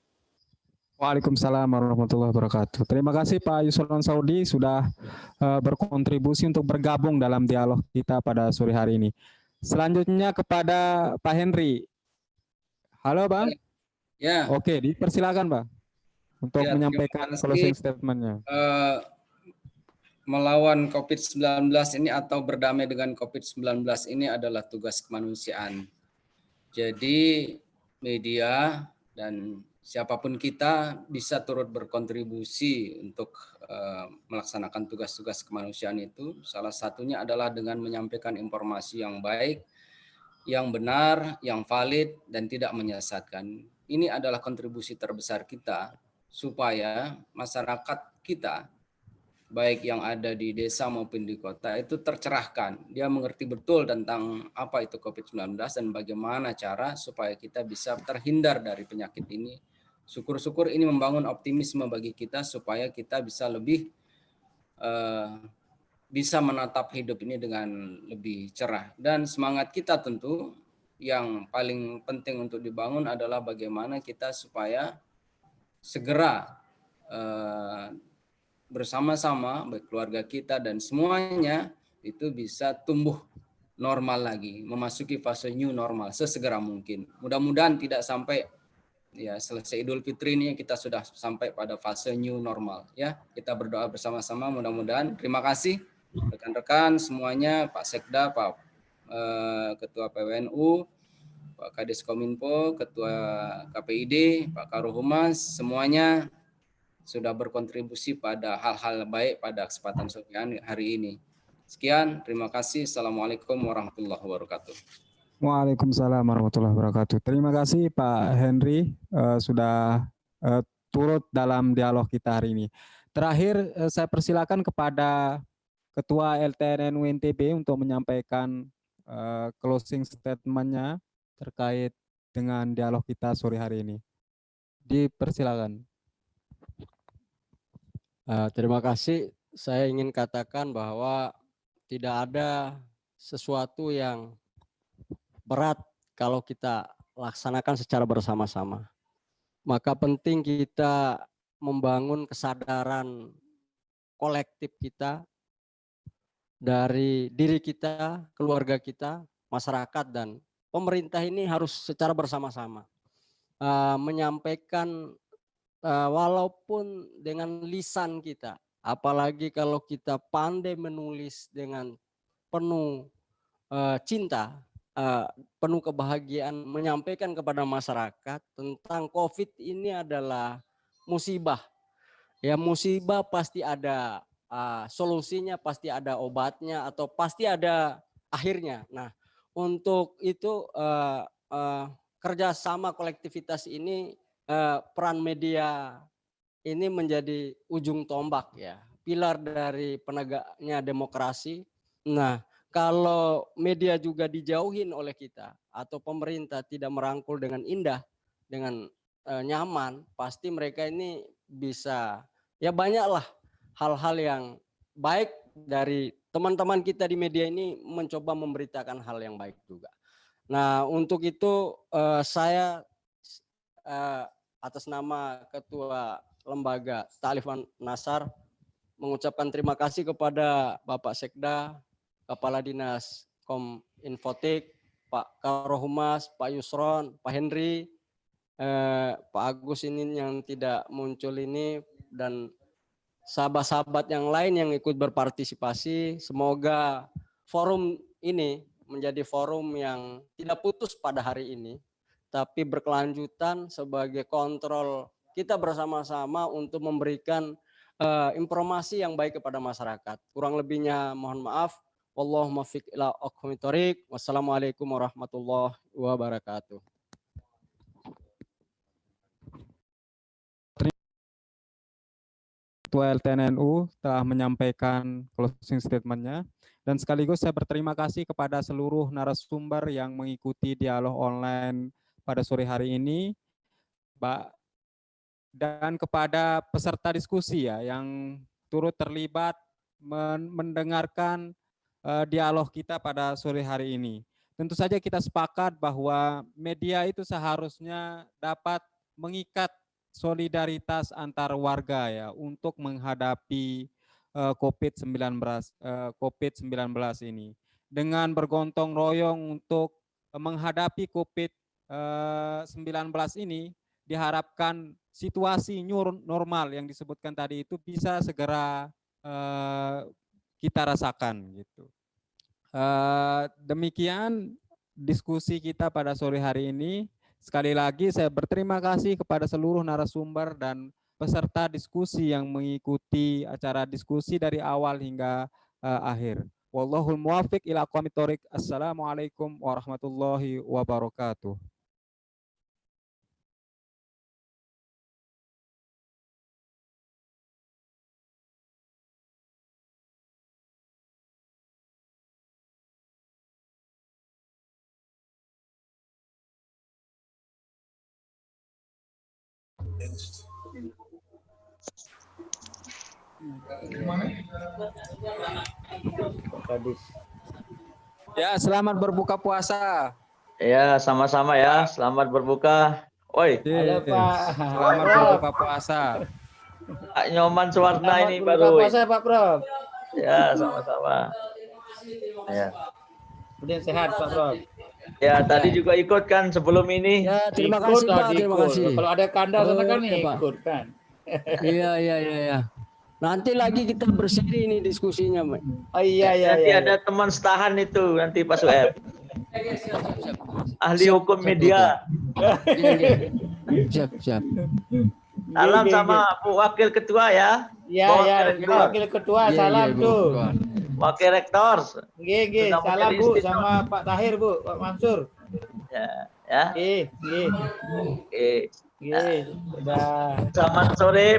Waalaikumsalam warahmatullahi wabarakatuh. Terima kasih Pak Yusron Saudi sudah berkontribusi untuk bergabung dalam dialog kita pada sore hari ini. Selanjutnya kepada Pak Henry. Halo Bang. Ya. Oke, dipersilakan Pak untuk menyampaikan closing statement-nya. melawan COVID-19 ini atau berdamai dengan COVID-19 ini adalah tugas kemanusiaan. Jadi media dan siapapun kita bisa turut berkontribusi untuk melaksanakan tugas-tugas kemanusiaan itu. Salah satunya adalah dengan menyampaikan informasi yang baik, yang benar, yang valid, dan tidak menyesatkan. Ini adalah kontribusi terbesar kita supaya masyarakat kita, baik yang ada di desa maupun di kota, itu tercerahkan. Dia mengerti betul tentang apa itu COVID-19 dan bagaimana cara supaya kita bisa terhindar dari penyakit ini. Syukur-syukur ini membangun optimisme bagi kita supaya kita bisa lebih bisa menatap hidup ini dengan lebih cerah. Dan semangat kita tentu yang paling penting untuk dibangun adalah bagaimana kita supaya segera bersama-sama, baik keluarga kita dan semuanya itu bisa tumbuh normal lagi, memasuki fase new normal sesegera mungkin. Mudah-mudahan tidak sampai ya selesai Idul Fitri ini kita sudah sampai pada fase new normal ya. Kita berdoa bersama-sama mudah-mudahan. Terima kasih rekan-rekan semuanya, Pak Sekda, Pak Ketua PWNU, Pak Kadis Kominfo, Ketua KPID, Pak Karohumas, semuanya sudah berkontribusi pada hal-hal baik pada kesempatan sore hari ini. Sekian, terima kasih. Assalamualaikum warahmatullahi wabarakatuh. Waalaikumsalam warahmatullahi wabarakatuh. Terima kasih Pak Henry sudah turut dalam dialog kita hari ini. Terakhir saya persilakan kepada Ketua LTNNU NTB untuk menyampaikan closing statement-nya terkait dengan dialog kita sore hari ini. Dipersilakan. Terima kasih. Saya ingin katakan bahwa tidak ada sesuatu yang berat kalau kita laksanakan secara bersama-sama. Maka penting kita membangun kesadaran kolektif kita dari diri kita, keluarga kita, masyarakat, dan pemerintah ini harus secara bersama-sama menyampaikan walaupun dengan lisan kita, apalagi kalau kita pandai menulis dengan penuh cinta, penuh kebahagiaan, menyampaikan kepada masyarakat tentang COVID ini adalah musibah. Ya, musibah pasti ada solusinya, pasti ada obatnya, atau pasti ada akhirnya. Nah, untuk itu kerjasama kolektivitas ini, peran media ini menjadi ujung tombak ya, pilar dari penegaknya demokrasi. Nah, kalau media juga dijauhin oleh kita atau pemerintah tidak merangkul dengan indah, dengan nyaman, pasti mereka ini bisa, ya banyaklah hal-hal yang baik dari teman-teman kita di media ini mencoba memberitakan hal yang baik juga. Nah, untuk itu saya atas nama Ketua Lembaga Ta'lif Nasar mengucapkan terima kasih kepada Bapak Sekda, Kepala Dinas Kominfotik, Pak Karohumas, Pak Yusron, Pak Henry, Pak Agus ini yang tidak muncul ini, dan sahabat-sahabat yang lain yang ikut berpartisipasi. Semoga forum ini menjadi forum yang tidak putus pada hari ini, tapi berkelanjutan sebagai kontrol kita bersama-sama untuk memberikan informasi yang baik kepada masyarakat. Kurang lebihnya mohon maaf. Wallahumma fiq ila aqwamit thoriq. Wassalamualaikum warahmatullahi wabarakatuh. Ketua LTNNU telah menyampaikan closing statement-nya, dan sekaligus saya berterima kasih kepada seluruh narasumber yang mengikuti dialog online pada sore hari ini, dan kepada peserta diskusi ya yang turut terlibat mendengarkan dialog kita pada sore hari ini. Tentu saja kita sepakat bahwa media itu seharusnya dapat mengikat solidaritas antar warga ya untuk menghadapi COVID-19 ini, dengan bergontong royong untuk menghadapi COVID-19 ini. Diharapkan situasi new normal yang disebutkan tadi itu bisa segera kita rasakan gitu. Demikian diskusi kita pada sore hari ini. Sekali lagi saya berterima kasih kepada seluruh narasumber dan peserta diskusi yang mengikuti acara diskusi dari awal hingga akhir. Wallahul muwaffiq ila aqwamit thoriq. Assalamualaikum warahmatullahi wabarakatuh. Ya, selamat berbuka puasa. Ya, sama-sama ya. Selamat berbuka. Oi. Halo, Pak. Selamat berbuka puasa. Pak Nyoman Suwarna Selamat ini berbuka baru. puasa, Pak Prof. Ya, sama-sama. Ya. Kemudian sehat, Pak Prof. Ya, tadi juga ikut kan sebelum ini. Ya, terima kasih Pak, terima kasih. Kalau ada kanda sana kan Oke, Pak. ikut kan. Iya. Nanti lagi kita berseri ini diskusinya, Pak. Oh iya. Nanti ada teman setahan itu nanti Pak Sueb. Ahli hukum media. Siap. Salam sama Bu Wakil Ketua ya. Iya, Wakil Ketua, salam tuh. Wakil Rektor. Nggih, salam Bu sama Pak Tahir, Bu, Pak Mansur. Ya. Nggih. Oke. Udah. Selamat sore